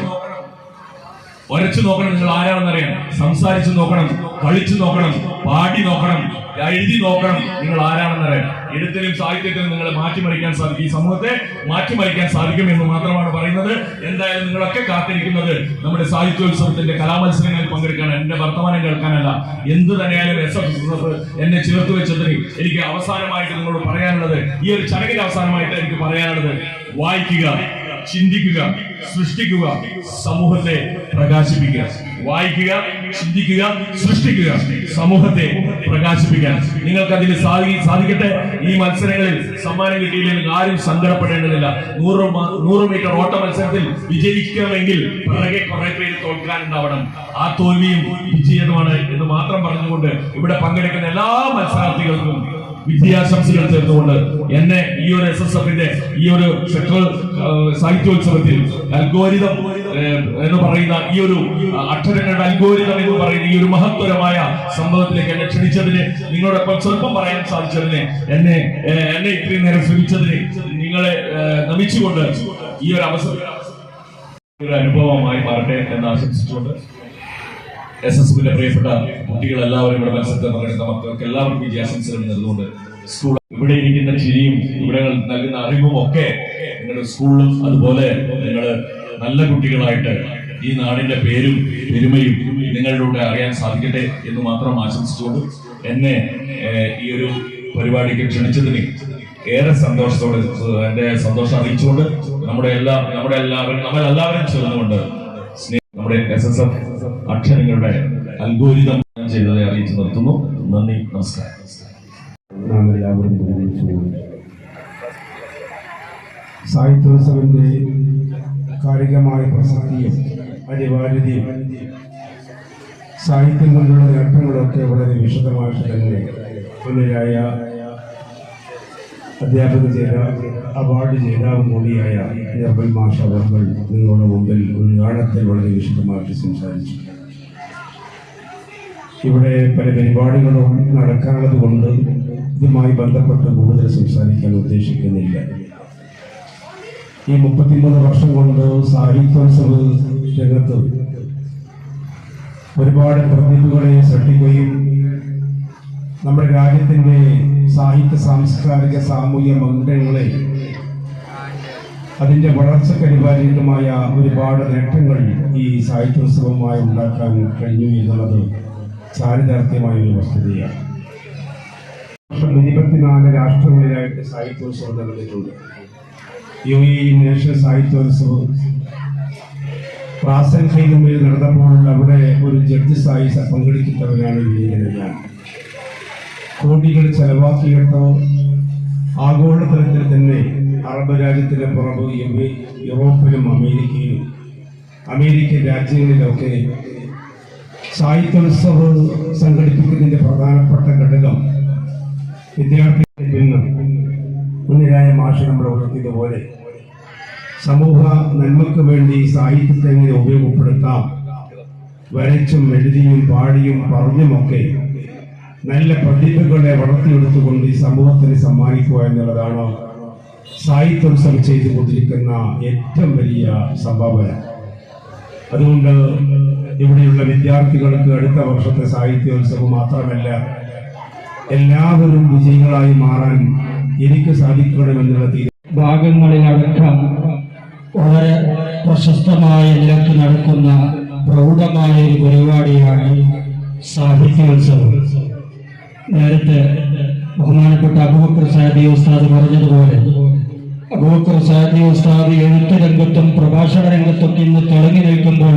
നിങ്ങൾ ആരാണെന്നറിയാൻ. സംസാരിച്ചു നോക്കണം, കളിച്ചു നോക്കണം, പാടി നോക്കണം, എഴുതി നോക്കണം. നിങ്ങൾ ആരാണെന്നറിയാൻ. എഴുത്തിലും സാഹിത്യത്തിലും നിങ്ങളെ മാറ്റിമറിക്കാൻ സാധിക്കും. ഈ സമൂഹത്തെ മാറ്റിമറിക്കാൻ സാധിക്കും എന്ന് മാത്രമാണ് പറയുന്നത്. എന്തായാലും നിങ്ങളൊക്കെ കാത്തിരിക്കുന്നത് നമ്മുടെ സാഹിത്യോത്സവത്തിന്റെ കലാമത്സരങ്ങളിൽ പങ്കെടുക്കാൻ, എന്റെ വർത്തമാനം കേൾക്കാനല്ല. എന്ത് തന്നെയായാലും SSF എന്നെ ചേർത്ത് വെച്ചതിന് എനിക്ക് അവസാനമായിട്ട് നിങ്ങളോട് പറയാനുള്ളത്, ഈ ഒരു ചടങ്ങിൽ അവസാനമായിട്ട് എനിക്ക് പറയാനുള്ളത്, വായിക്കുക, ചിന്തിക്കുക, സൃഷ്ടിക്കുക, സമൂഹത്തെ പ്രകാശിപ്പിക്കുക. വായിക്കുക, ചിന്തിക്കുക, സൃഷ്ടിക്കുക, സമൂഹത്തെ പ്രകാശിപ്പിക്കാൻ നിങ്ങൾക്ക് അതിന് സാധിക്കട്ടെ. ഈ മത്സരങ്ങളിൽ സമ്മാനം കിട്ടിയില്ലെങ്കിൽ ആരും സങ്കടപ്പെടേണ്ടതില്ല. 100 മീറ്റർ ഓട്ട മത്സരത്തിൽ വിജയിക്കണമെങ്കിൽ പിറകെ കുറെ പേര് തോൽക്കാനുണ്ടാവണം. ആ തോൽവിയും വിജയമാണ് എന്ന് മാത്രം പറഞ്ഞുകൊണ്ട് ഇവിടെ പങ്കെടുക്കുന്ന എല്ലാ മത്സരാർത്ഥികൾക്കും വിദ്യാശംസകൾ ചേർന്നുകൊണ്ട് എന്നെ ഈ ഒരു SSFന്റെ ഈ ഒരു സെക്ടറൽ സാഹിത്യോത്സവത്തിൽ അൽഗോരിതം എന്ന് പറയുന്ന ഈ ഒരു അക്ഷരങ്ങളുടെ അൽഗോരിതം എന്ന് പറയുന്ന ഈ ഒരു മഹത്വരമായ സംഭവത്തിലേക്ക് എന്നെ ക്ഷണിച്ചതിന്, നിങ്ങളോടൊപ്പം സ്വല്പം പറയാൻ സാധിച്ചതിന്, എന്നെ ഇത്രയും നേരം ശ്രമിച്ചതിന് നിങ്ങളെ നമിച്ചുകൊണ്ട് ഈ ഒരു അവസരം ഒരു അനുഭവമായി മാറട്ടെ എന്ന് ആശംസിച്ചുകൊണ്ട് SSFന്റെ പ്രിയപ്പെട്ട കുട്ടികൾ എല്ലാവരും ഇവിടെ മത്സരത്തിൽ പങ്കെടുത്ത മക്കൾക്ക് എല്ലാവർക്കും വിജയാശംസകൾ നേർന്നുകൊണ്ട് സ്കൂൾ ഇവിടെ ഇരിക്കുന്ന ചിരിയും ഇവിടെ നൽകുന്ന അറിവും ഒക്കെ നിങ്ങളുടെ സ്കൂളിലും അതുപോലെ നിങ്ങൾ നല്ല കുട്ടികളായിട്ട് ഈ നാടിന്റെ പേരും പെരുമയും നിങ്ങളിലൂടെ അറിയാൻ സാധിക്കട്ടെ എന്ന് മാത്രം ആശംസിച്ചുകൊണ്ട് എന്നെ ഈ ഒരു പരിപാടിക്ക് ക്ഷണിച്ചതിന് ഏറെ സന്തോഷത്തോടെ എന്റെ സന്തോഷം അറിയിച്ചുകൊണ്ട് നമ്മളെല്ലാവരും ചേർന്നുകൊണ്ട് നമ്മുടെ SSF അക്ഷരങ്ങളുടെ അൽഗോരിതം ചെയ്തதை അറിയിച്ചു നിർത്തുന്നു. നന്ദി, നമസ്കാരം.
നാം എല്ലാവരും സാഹിത്യോത്സവന്റെ കാലികമായ പ്രസക്തിയും അനിവാര്യതയും സാഹിത്യം കൊണ്ടുള്ള നേട്ടങ്ങളൊക്കെ വളരെ വിശദമായിട്ട് തന്നെ മുന്നിലായ അധ്യാപക അവാർഡ് ജേതാവും കൂടിയായ നിർമ്മൽ മാഷ് അവർ നിങ്ങളുടെ മുമ്പിൽ ഒരു ഗാനത്തിൽ വളരെ വിശദമായിട്ട് സംസാരിച്ചു. ഇവിടെ പല പരിപാടികളും നടക്കാനുള്ളത് കൊണ്ട് ഇതുമായി ബന്ധപ്പെട്ട് കൂടുതൽ സംസാരിക്കാൻ ഉദ്ദേശിക്കുന്നില്ല. ഈ 33 വർഷം കൊണ്ട് സാഹിത്യോത്സവ രംഗത്ത് ഒരുപാട് പ്രതിഭകളെ സൃഷ്ടിക്കുകയും നമ്മുടെ രാജ്യത്തിൻ്റെ സാഹിത്യ സാംസ്കാരിക സാമൂഹ്യ മന്ദിരങ്ങളെ അതിൻ്റെ വളർച്ചയ്ക്ക് അനിവാര്യമായ ഒരുപാട് നേട്ടങ്ങൾ ഈ സാഹിത്യോത്സവമായി ഉണ്ടാക്കാൻ കഴിഞ്ഞു എന്നുള്ളത് ചാരിതാർത്ഥ്യമായ ഒരു വസ്തുതയാണ്. 24 രാഷ്ട്രങ്ങളിലായിട്ട് സാഹിത്യോത്സവം നടന്നിട്ടുണ്ട്. UAE നാഷണൽ സാഹിത്യോത്സവം റാസൽ ഖൈമയിൽ നടന്നപ്പോൾ അവിടെ ഒരു ജഡ്ജസായി പങ്കെടുക്കുന്നവരാണ് ഞാൻ. കോടികൾ ചെലവാക്കിയിട്ടോ ആഗോളതലത്തിൽ തന്നെ അറബ് രാജ്യത്തിന് പുറമെ യൂറോപ്പിലും അമേരിക്കൻ രാജ്യങ്ങളിലൊക്കെ സാഹിത്യോത്സവം സംഘടിപ്പിക്കുന്നതിൻ്റെ പ്രധാനപ്പെട്ട ഘടകം വിദ്യാർത്ഥികളിൽ നിന്ന് മുന്നിലായ മാഷ് നമ്മൾ ഉണർത്തിയതുപോലെ സമൂഹ നന്മയ്ക്ക് വേണ്ടി സാഹിത്യത്തെ എങ്ങനെ ഉപയോഗപ്പെടുത്താം, വരച്ചും എഴുതിയും പാടിയും പറഞ്ഞുമൊക്കെ നല്ല പ്രതിഭകളെ വളർത്തിയെടുത്തുകൊണ്ട് ഈ സമൂഹത്തിന് സമ്മാനിക്കുക എന്നുള്ളതാണ് സാഹിത്യോത്സവം ചെയ്തുകൊണ്ടിരിക്കുന്ന ഏറ്റവും വലിയ സംഭാവന. അതുകൊണ്ട് ഇവിടെയുള്ള വിദ്യാർത്ഥികൾക്ക് അടുത്ത വർഷത്തെ സാഹിത്യോത്സവം മാത്രമല്ല എല്ലാവരും വിജയികളായി മാറാൻ എനിക്ക് സാധിക്കണമെന്നുള്ള
ഭാഗങ്ങളിലടക്കം വളരെ പ്രശസ്തമായ നിലക്ക് നടക്കുന്ന പ്രൗഢമായ ഒരു പരിപാടിയാണ് സാഹിത്യോത്സവം. നേരത്തെ ബഹുമാനപ്പെട്ട അബൂബക്കർ സാഹിബ് ഉസ്താദ് പറഞ്ഞതുപോലെ അബൂബക്കർ സാദി ഉസ്താദ് എഴുത്ത് രംഗത്തും പ്രഭാഷണ രംഗത്തൊക്കെ ഇന്ന് തിളങ്ങി നിൽക്കുമ്പോൾ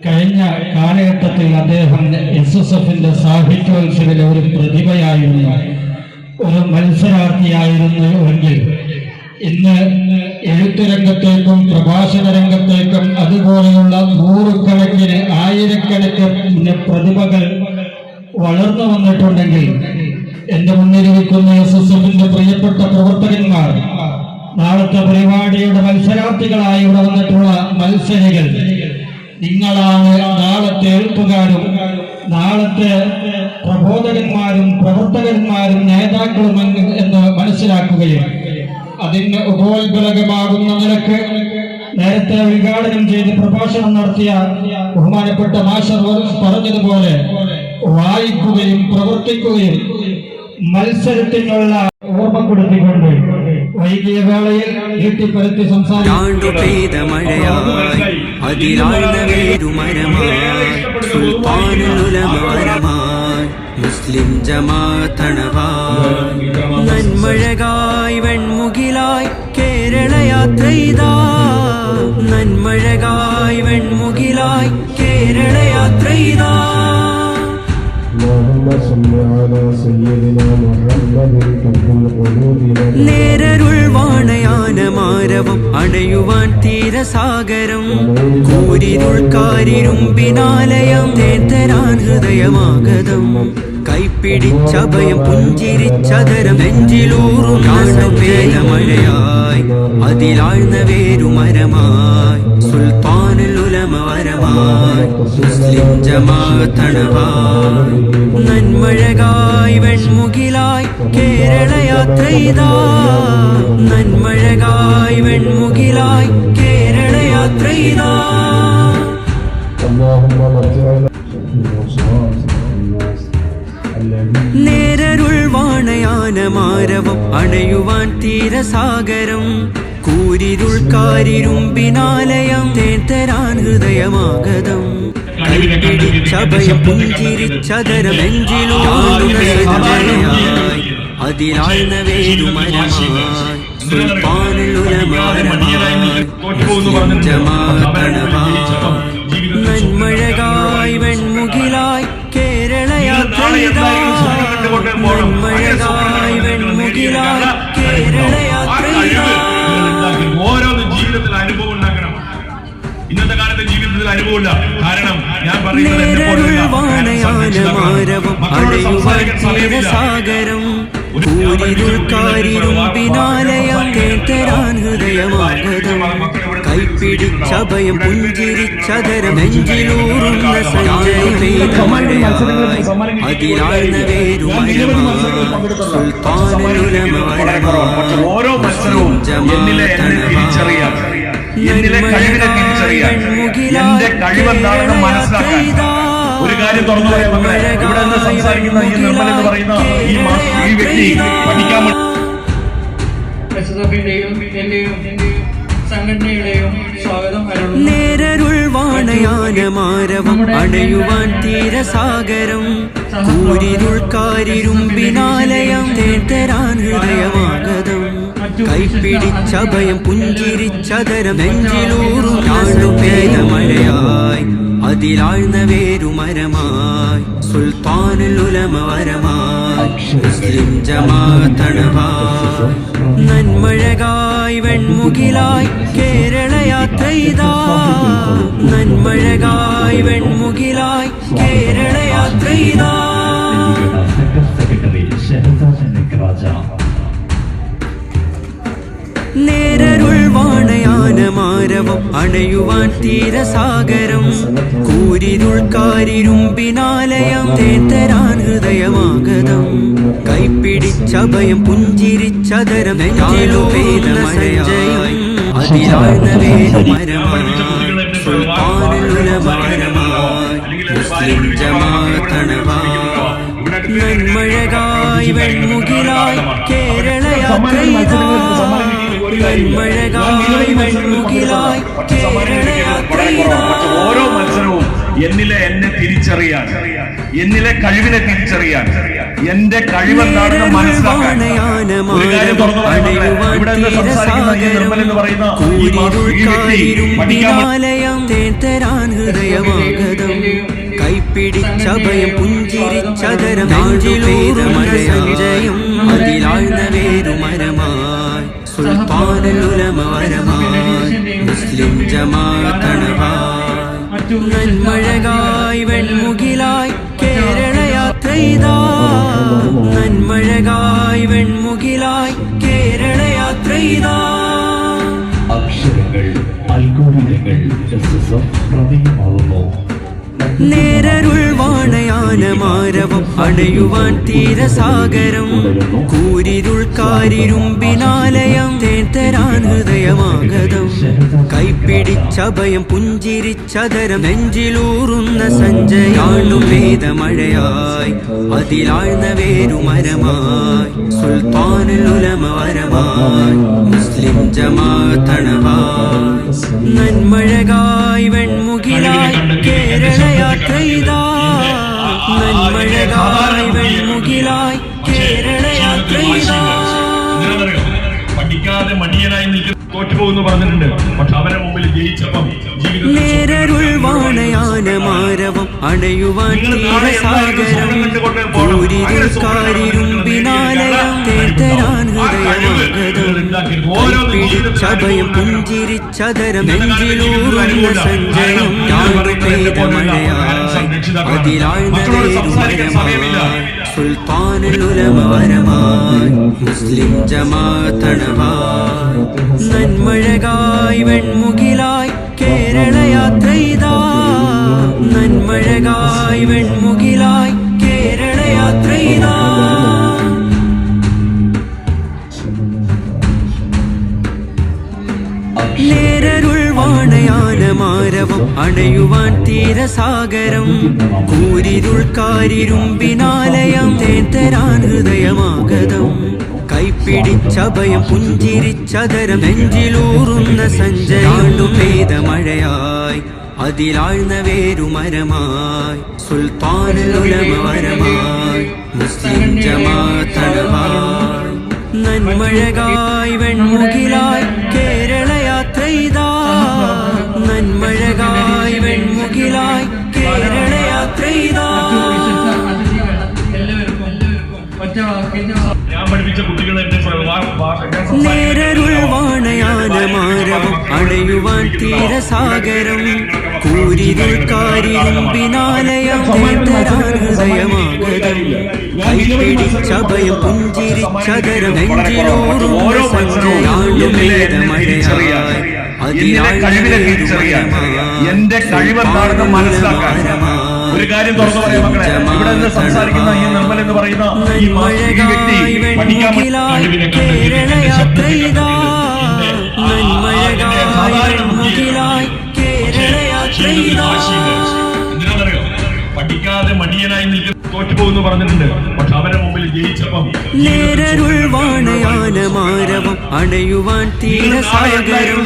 കഴിഞ്ഞ കാലഘട്ടത്തിൽ അദ്ദേഹം SSFന്റെ സാഹിത്യോത്സവിലെ ഒരു പ്രതിഭയായിരുന്നു, ഒരു മത്സരാർത്ഥിയായിരുന്നു എങ്കിൽ ഇന്ന് എഴുത്തുരംഗത്തേക്കും പ്രഭാഷണ രംഗത്തേക്കും അതുപോലെയുള്ള നൂറുകണക്കിന് ആയിരക്കണക്കിന് പ്രതിഭകൾ വളർന്നു വന്നിട്ടുണ്ടെങ്കിൽ എന്റെ മുന്നിലിരിക്കുന്ന SSFന്റെ പ്രിയപ്പെട്ട പ്രവർത്തകന്മാർ, നാളത്തെ പരിപാടിയുടെ മത്സരാർത്ഥികളായി ഇവിടെ വന്നിട്ടുള്ള മത്സരികൾ, നിങ്ങളാണ് നാളത്തെ എഴുത്തുകാരും നാളത്തെ പ്രബോധകന്മാരും പ്രവർത്തകന്മാരും നേതാക്കളും എന്ന് മനസ്സിലാക്കുകയും അതിന് ഉപോത്ബലകമാകുന്ന നിലക്ക് നേരത്തെ ഉദ്ഘാടനം ചെയ്ത് പ്രഭാഷണം നടത്തിയ ബഹുമാനപ്പെട്ട മാഷർ പറഞ്ഞതുപോലെ വായിക്കുകയും പ്രവർത്തിക്കുകയും മത്സരത്തിനുള്ള ഓർമ്മപ്പെടുത്തിക്കൊണ്ട് വൈകിയ വേളയിൽ നീട്ടിപ്പരത്തി
മുസ്ലിം ജമാഅത്തണവായി നന്മഴകായി വെൺമുകിലായി കേരള യാത്രയിതാ, നന്മഴകായി വെൺമുകിലായി കേരള യാത്രയിതാ. നേരരുൾ വാണയാനമാരവം അണയുവാൻ തീരസാഗരം, കൂരിരുൾക്കാരിരും പിന്നാലയം തേത്തരാൻ ഹൃദയമാഗതം. കൈപ്പിടിച്ചഭയം പുഞ്ചിരിച്ചതരം നെഞ്ചിലൂറും മഴയായി അതിലാഴ്ന്ന വേരുമരമായി സുൽത്താനുൽ ഉലമ വരമായി മുസ്ലിം ജമാഅത്തണവായി നന്മഴകായി വെൺമുകിലായി കേരള യാത്രയിതാ, നന്മഴകായി വെൺമുകിലായി കേരള യാത്രയിതാ. നേരരുൾ വാണയാനമാരവം അണയുവാൻ തീരസാഗരം, കൂരിരുൾക്കാരിരും പിന്നാലയം തേത്തരാൻ ഹൃദയമാഗതം. കൈപ്പിടിച്ചഭയം പുഞ്ചിരിച്ചതരം നെഞ്ചിലൂറുമഴയായി അതിലാഴ്ന്ന വേരുമരമായി സുൽത്താനുൽ ഉലമ വരമായി മുസ്ലിം ജമാഅത്തണവായി നന്മഴകായി വെൺമുകിലായി കേരള യാത്രയിതാ, നന്മഴകായി വെൺമുകിലായി കേരള യാത്രയിതാ.
ഓരോന്നും ജീവിതത്തിൽ അനുഭവം ഉണ്ടാക്കണം. ഇന്നത്തെ കാലത്തെ ജീവിതത്തിൽ അനുഭവമില്ല. കാരണം ഞാൻ
വാണയാനമാരവം അണയുവാൻ തീരസാഗരം, കൂരിരുൾക്കാരിരും പിന്നാലയം കേട്ടരാൻ ഹൃദയമാഗതം. കൈപ്പിടിച്ചഭയം പുഞ്ചിരിച്ചതരം നെഞ്ചിലൂറുന്ന സഞ്ജയമഴയായി അതിലാഴ്ന്ന വേരുമരമായി സുൽത്താനുൽ ഉലമ വരമായി
ഓരോ മത്സരവും എന്നിലെ എന്നെ തിരിച്ചറിയാൻ, എന്നിലെ കഴിവിനെ തിരിച്ചറിയാൻ, എന്റെ കഴിവെന്താണെന്ന് മനസ്സിലാക്കാൻ. ഒരു കാര്യം തുറന്നു പറയാൻ മക്കളെ, ഇവിടെ നിന്ന് സംസാരിക്കുന്ന ഈ നിർമ്മൽ എന്ന് പറയുന്ന ഈ വ്യക്തി പഠിക്കാൻ
സംഘടനയുടെയും സ്വാഗതം.
നേരരുൾ വാണയാനമാരവം അണയുവാൻ തീരസാഗരം, കൂരിരുൾക്കാരിരും പിന്നാലയം തേത്തരാൻ ഹൃദയമാഗതം. കൈപ്പിടിച്ചഭയം പുഞ്ചിരിച്ചതരം നെഞ്ചിലൂറും മഴയായി അതിലാഴ്ന്ന വേരുമരമായി സുൽത്താനുൽ ഉലമ വരമായി മുസ്ലിം ജമാഅത്തണവായി നന്മഴകായി വെൺമുകിലായി കേരള യാത്രയിതാ, നന്മഴകായി വെൺമുകിലായി കേരള യാത്രയിതാ. നേരരുൾ വാണയാനമാരവം അണയുവാൻ തീരസാഗരം, കൂരിരുൾക്കാരിരും പിന്നാലയം തേത്തരാൻ ഹൃദയമാഗതം. കൈപ്പിടിച്ചഭയം പുഞ്ചിരിച്ചതരം നെഞ്ചിലൂറുന്ന സഞ്ജയം അതിലാഴ്ന്ന വേരുമരമായി സുൽത്താനുൽ ഉലമ വരമായി മുസ്ലിം ജമാഅത്തണവായി നന്മഴകായി വെൺമുകിലായി കേരള യാത്രയിതാ, നന്മഴകായി വെൺമുകിലായി കേരള യാത്രയിതാ.
ഓരോ മത്സരവും എന്നിലെ എന്നെ തിരിച്ചറിയാൻ, എന്നിലെ കഴിവിനെ തിരിച്ചറിയാൻ, എന്റെ കഴിവെന്താണെന്ന് മനസ്സിലാക്കാൻ. ഒരു കാര്യം തുറന്നു പറയാം, ഇവിടെ നിന്ന് സംസാരിക്കുന്ന ഈ നിർമ്മൽ എന്ന് പറയുന്ന ഈ വ്യക്തി പഠിക്കാൻ
കൈപ്പിടിച്ചഭയം പുഞ്ചിരിച്ചതരം നെഞ്ചിലൂറുമഴയും അതിലാഴ്ന്ന വേരുമരമായി സുൽത്താനുലമരമായി മുസ്ലിം ജമാഅത്തണവായി നന്മഴകായി വെൺമുകിലായി കേരള യാത്രയിതാ നന്മഴകായി വെൺമുകിലായി കേരള യാത്രയിതാ
അക്ഷരങ്ങൾ അൽഗോരിതങ്ങൾ പ്രമേയമാവുന്നു.
നേരരുൾ വാണയാനമാരവം അണയുവാൻ തീരസാഗരം കൂരിരുൾ കാരിരുമ്പിനാലയം തേത്തരാൻ ഹൃദയമാഗതം കൈപ്പിടിച്ചഭയം പുഞ്ചിരിച്ചതരം നെഞ്ചിലൂറുന്ന സഞ്ചയാണു വേദമഴയായി അതിലാഴ്ന്ന വേരുമരമായി സുൽത്താനുലമരമായി മുസ്ലിം ജമാഅത്തണവായി നന്മഴകായി വെൺമുകിലായി കേരള യാത്രയിതാ നന്മഴകായി വെൺമുകിലായി കേരള യാത്രയിതാ
പഠിക്കാതെ മടിയനായി നിൽക്കുന്ന തോറ്റുപോകുന്നു പറഞ്ഞിട്ടുണ്ട്. പക്ഷെ അവരുടെ മുമ്പിൽ ജയിച്ചപ്പം
നേരരുൾ വാണയാനമാരവം അണയുവാൻ തീരസാഗരം കൂരിരുൾ കാരിരുമ്പിനാലയം തേത്തരാൻ ഹൃദയമാഗതം കൈപ്പിടിച്ചഭയം പുഞ്ചിരിച്ചതരം നെഞ്ചിലൂറുന്ന സഞ്ചയം മഴയായി അതിലാഴ്ന്ന വേരുമരമായി സുൽത്താനുലമരമായി മുസ്ലിം ജമാഅത്തണവായി നന്മഴകായി വെൺമുകിലായി കേരള യാത്രയിതാ നന്മഴകായി വെൺമുകിലായി കേരള യാത്രയിതാ നേരരുൾ വാണയാനമാരവം അണയുവാൻ തീരസാഗരം കൂരിരുൾ കാരിരുമ്പിനാലയം തേത്തരാൻ ഹൃദയമാഗതം കൈപ്പിടിച്ചഭയം പുഞ്ചിരിച്ചതരം നെഞ്ചിലൂറുന്ന സഞ്ചയാണു വേദമഴയായി അതിലാഴ്ന്ന വേരുമരമായി സുൽത്താനുലമരമായി മുസ്ലിം ജമാഅത്തണവായി നന്മഴകായി വെൺമുകിലായി കേരള യാത്രയിതാ നന്മഴകായി വെൺമുകിലായി കേരള യാത്രയിതാ
ഞാൻ പഠിപ്പിച്ച കുട്ടികളെ
നേരരുൾ വാണയാനമാരവം അണയുവാൻ തീരസാഗരം കൂരിരുൾ കാരിരുമ്പിനാലയം തേത്തരാൻ ഹൃദയമാഗതം കൈപ്പിടിച്ചഭയം പുഞ്ചിരിച്ചതരം നെഞ്ചിലൂറുന്ന സഞ്ചയാണു വേദമഴയായി അതിലാഴ്ന്ന
എന്റെ കഴിവെന്താണെന്ന് മനസ്സിലാക്കാൻ. ഒരു കാര്യം തുറന്നു പറയാം മക്കളെ, ഇവിടെ നിന്ന് സംസാരിക്കുന്ന ഈ നിർമ്മൽ എന്ന് പറയുന്ന ഈ വ്യക്തി പഠിക്കാൻ
കേരള യാത്രയിതാ നന്മഴകായി മുകിലായി കേരള യാത്രയിതാ
പഠിക്കാതെ മടിയനായി നിൽക്കുന്ന തോറ്റുപോകുന്നു പറഞ്ഞിട്ടുണ്ട്. പക്ഷെ അവരുടെ മുമ്പിൽ ജയിച്ചപ്പം
നേരരുൾ വാണയാനമാരവം അണയുവാൻ തീരസാഗരം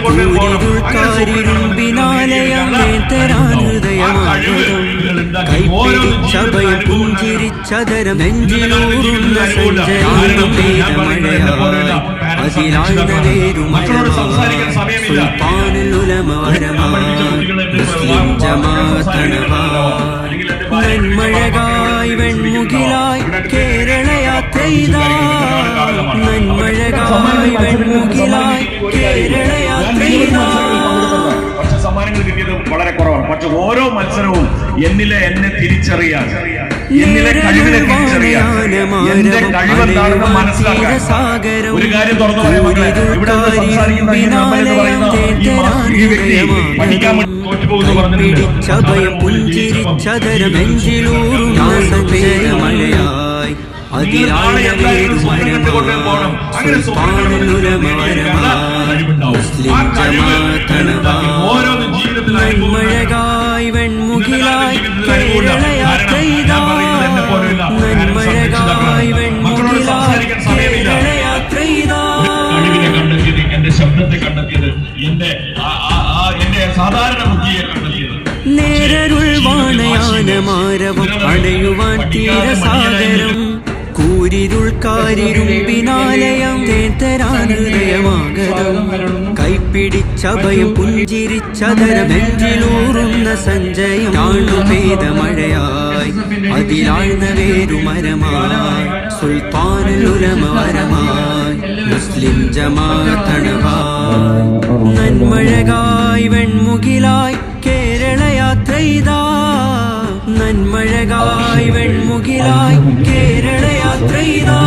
കൂരിരുൾ കാരിരുമ്പിനാലയം തേത്തരാൻ ഹൃദയമാഗതം കൈപ്പിടിച്ചഭയം പുഞ്ചിരിച്ചതരം നെഞ്ചിലൂറുന്ന സഞ്ചയാണു വേദമഴയായി അതിലാഴ്ന്ന വേരുമരമായി സുൽത്താനുലമരമായി മുസ്ലിം ജമാഅത്തണവായി നന്മഴകായി വെൺമുകിലായി കേരള യാത്രയിതാ നന്മഴകായി വെൺമുകിലായി കേരള യാത്രയിതാ.
പക്ഷെ സമ്മാനങ്ങൾ കിട്ടിയത് വളരെ കുറവാണ്. പക്ഷെ ഓരോ മത്സരവും എന്നെ തിരിച്ചറിയാൻ, എന്നിലെ കഴിവിനെ തിരിച്ചറിയാൻ, എന്റെ കഴിവെന്താണെന്ന് മനസ്സിലാക്കാൻ. ഒരു കാര്യം തുറന്നു പറയാം മക്കളെ, ഇവിടെ നിന്ന് സംസാരിക്കുന്ന ഈ നിർമ്മൽ എന്ന് പറയുന്ന ഈ വ്യക്തി പഠിക്കാൻ തോറ്റുപോകുന്നു പറഞ്ഞിട്ടുണ്ട്.
ഭയം പുഞ്ചിരിച്ചതരം നെഞ്ചിലൂറുന്ന സഞ്ചയമഴയായി അതിലാഴ്ന്ന വേരുമരമായി സുൽത്താനുലമരമായി മുസ്ലിം ജമാഅത്തണവായി നന്മഴകായി വെൺമുകിലായി കേരള യാത്രയിതാ നന്മഴകായി വെൺമുകിലായി കേരള യാത്രയിതാ
കഴിവിനെ കണ്ടെത്തിയത്, എന്റെ ശബ്ദത്തെ കണ്ടെത്തിയത്, എന്റെ സാധാരണ ബുദ്ധിയെ കണ്ടെത്തിയത്.
നേരരുൾ വാണയാനമാരവം അണയുവാൻ തീരസാഗരം കൂരിരുൾക്കാരിരുമ്പിനാലയം തേത്തരാൻ ഹൃദയമാകരം കൈപ്പിടിച്ചഭയം പുഞ്ചിരിച്ചതരം നെഞ്ചിലൂറുന്ന സഞ്ചയം താണു പെയ്ത മഴയായി അതിലാഴ്ന്ന വേരുമരമായി സുൽത്താനുലമരമായി മുസ്ലിം ജമാഅത്തണവായി നന്മഴകായി വെൺമുകിലായി കേരള യാത്രയിതാ നന്മഴകായി വെൺമുകിലായി കേരള യാത്രയിതാ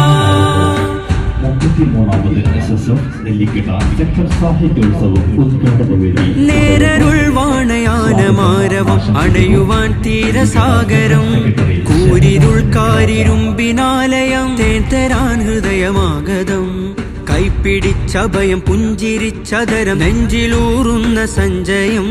33ാമത് SSF നെല്ലിക്കട സെക്ടർ സാഹിത്യോത്സവം ഉദ്ഘാടന വേദി
നേരരുൾ വാണയാനമാരവം അണയുവാൻ തീരസാഗരം കൂരിരുൾക്കാരിരുമ്പിനാലയം തേത്തരാൻ ഹൃദയമാഗതം കൈപ്പിടിച്ചഭയം പുഞ്ചിരിച്ചതരം നെഞ്ചിലൂറുന്ന സഞ്ചയം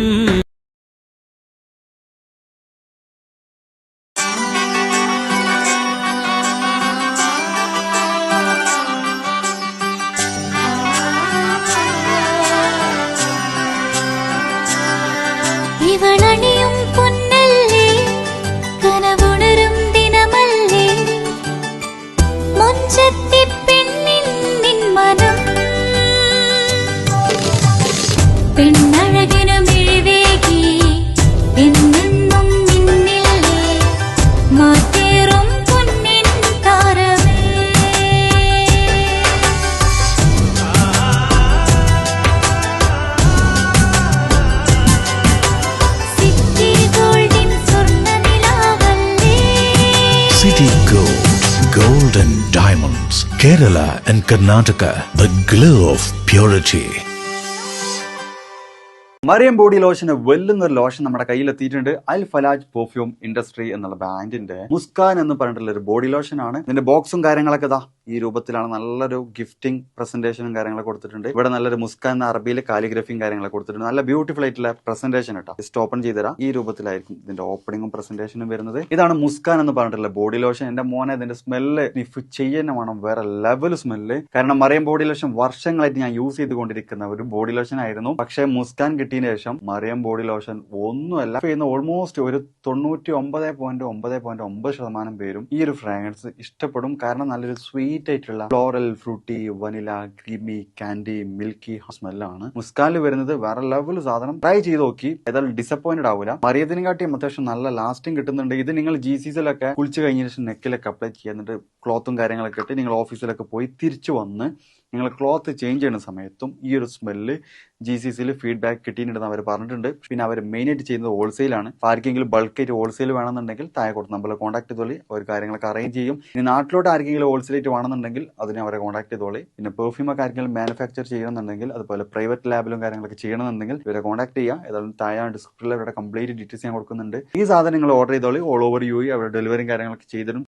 ഇവളണിയും പൊന്നല്ലേ കനവുണരും ദിനമല്ലേ മുഞ്ചത്തി പെണ്ണിൻ നിൻ മനം പെണ്ണഴകിനു മിഴിവേകി എന്നെന്നും നിന്നില്ലേ മാറ്റേറും പൊന്നിൻ താരമേ സിറ്റി ഗോൾഡിൻ സ്വർണ്ണനിലാവല്ലേ
City Gold, Gold and Diamonds, Kerala and Karnataka, the glow of purity.
Mariyam body ലോഷന് വെല്ലുന്ന ഒരു ലോഷൻ നമ്മുടെ കയ്യിലെത്തിയിട്ടുണ്ട്. അൽ ഫലാജ് പെർഫ്യൂം ഇൻഡസ്ട്രി എന്നുള്ള ബ്രാൻഡിന്റെ മുസ്കാൻ എന്ന് പറഞ്ഞിട്ടുള്ള ഒരു ബോഡി ലോഷൻ ആണ്. ഇതിന്റെ ബോക്സും കാര്യങ്ങളൊക്കെ ഇതാ ഈ രൂപത്തിലാണ്. നല്ലൊരു ഗിഫ്റ്റിംഗ് പ്രസന്റേഷനും കാര്യങ്ങളൊക്കെ കൊടുത്തിട്ടുണ്ട്. ഇവിടെ നല്ലൊരു മുസ്കാൻ എന്ന അറബിയിൽ കാലിഗ്രഫിയും കാര്യങ്ങളൊക്കെ കൊടുത്തിട്ടുണ്ട്. നല്ല ബ്യൂട്ടിഫുൾ ആയിട്ടുള്ള പ്രസന്റേഷൻ കേട്ടോ. ജസ്റ്റ് ഓപ്പൺ ചെയ്തുതരാം. ഈ രൂപത്തിലായിരിക്കും ഇതിന്റെ ഓപ്പണിങ്ങും പ്രസന്റേഷനും വരുന്നത്. ഇതാണ് മുസ്കാൻ എന്ന് പറഞ്ഞിട്ടുള്ള ബോഡി ലോഷൻ. എന്റെ മോനെ ഇതിന്റെ സ്മെല്ല് സ്നിഫ് ചെയ്യുന്ന വേണം, വേറെ ലെവൽ സ്മെല്ല്. കാരണം മറിയം ബോഡി ലോഷൻ വർഷങ്ങളായിട്ട് ഞാൻ യൂസ് ചെയ്തുകൊണ്ടിരിക്കുന്ന ഒരു ബോഡി ലോഷൻ ആയിരുന്നു. പക്ഷേ മുസ്കാൻ കിട്ടിയതിന് ശേഷം മറിയം ബോഡി ലോഷൻ ഒന്നുമല്ല ചെയ്യുന്ന ഓൾമോസ്റ്റ് ഒരു 99.9% പേരും ഈ ഒരു ഫ്രാഗ്രൻസ് ഇഷ്ടപ്പെടും. കാരണം നല്ലൊരു സ്വീറ്റ് ആയിട്ടുള്ള floral, fruity, vanilla, creamy, candy, milky സ്മെല്ലാണ് മുസ്കാനിൽ വരുന്നത്. വേറെ ലെവൽ സാധനം. ട്രൈ ചെയ്ത് നോക്കി, ഏതായാലും ഡിസപ്പോയിന്റഡ് ആവില്ല. മറിയത്തിനെ കാട്ടിയും അത്യാവശ്യം നല്ല ലാസ്റ്റിംഗ് കിട്ടുന്നുണ്ട്. ഇത് നിങ്ങൾ GCCയിലൊക്കെ കുളിച്ച് കഴിഞ്ഞ ശേഷം നെക്കിലൊക്കെ അപ്ലൈ ചെയ്യുന്നുണ്ട്. ക്ലോത്തും കാര്യങ്ങളൊക്കെ ഇട്ട് നിങ്ങൾ ഓഫീസിലൊക്കെ പോയി തിരിച്ചു വന്ന് നിങ്ങൾ ക്ലോത്ത് ചേഞ്ച് ചെയ്യുന്ന സമയത്തും ഈ ഒരു സ്മെല്ല് GCCയിൽ ഫീഡ്ബാക്ക് കിട്ടിയിട്ടുണ്ടെന്ന് അവർ പറഞ്ഞിട്ടുണ്ട്. പിന്നെ അവർ മെയിനായിട്ട് ചെയ്യുന്നത് ഹോൾസെയിലാണ്. ആർക്കെങ്കിലും ബൾക്കായിട്ട് ഹോൾസെയിൽ വേണമെന്നുണ്ടെങ്കിൽ താഴെ കൊടുത്ത് നമ്മളെ കോൺടാക്ട് ചെയ്തോളി. അവർ കാര്യങ്ങളൊക്കെ അറേഞ്ച് ചെയ്യും. ഇനി നാട്ടിലോട്ട് ആർക്കെങ്കിലും ഹോൾസെയിലായിട്ട് വേണമെന്നുണ്ടെങ്കിൽ അതിനെ അവരെ കോൺടാക്ട് ചെയ്തോളി. പിന്നെ പെർഫ്യൂമൊക്കെ ആർക്കെങ്കിലും മാനുഫാക്ചർ ചെയ്യണമെന്നുണ്ടെങ്കിൽ അതുപോലെ പ്രൈവറ്റ് ലാബിലും കാര്യങ്ങളൊക്കെ ചെയ്യണമെന്നുണ്ടെങ്കിൽ ഇവരെ കോൺടാക്ട് ചെയ്യുക. ഏതായാലും താഴെ ഡിസ്ക്രിപ്ഷനിൽ അവരുടെ കംപ്ലീറ്റ് ഡീറ്റെയിൽസ് ഞാൻ കൊടുക്കുന്നുണ്ട്. ഈ സാധനം നിങ്ങൾ ഓർഡർ ചെയ്തോളി. ഓൾ ഓവർ UAE അവരുടെ ഡെലിവറിയും കാര്യങ്ങളൊക്കെ ചെയ്തിടും.